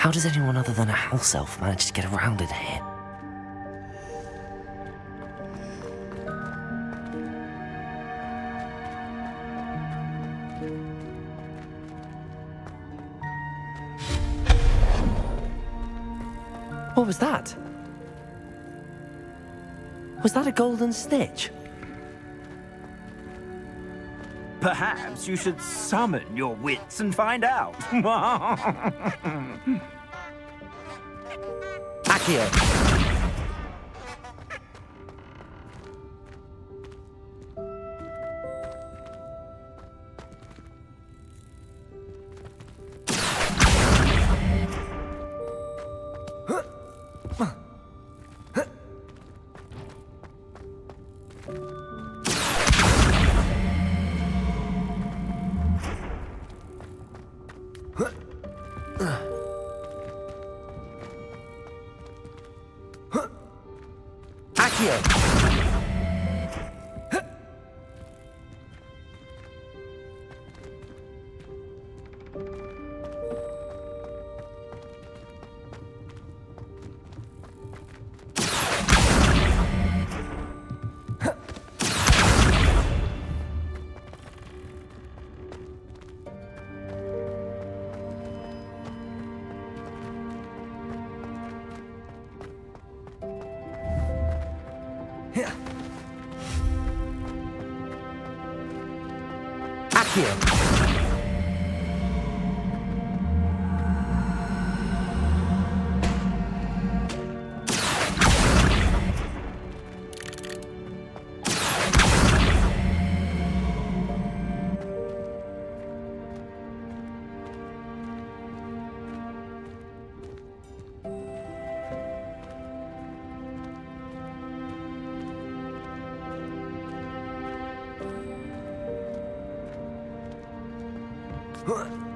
How does anyone other than a house elf manage to get around in here? What was that? Was that a golden stitch? Perhaps you should summon your wits and find out. Accio! Huh.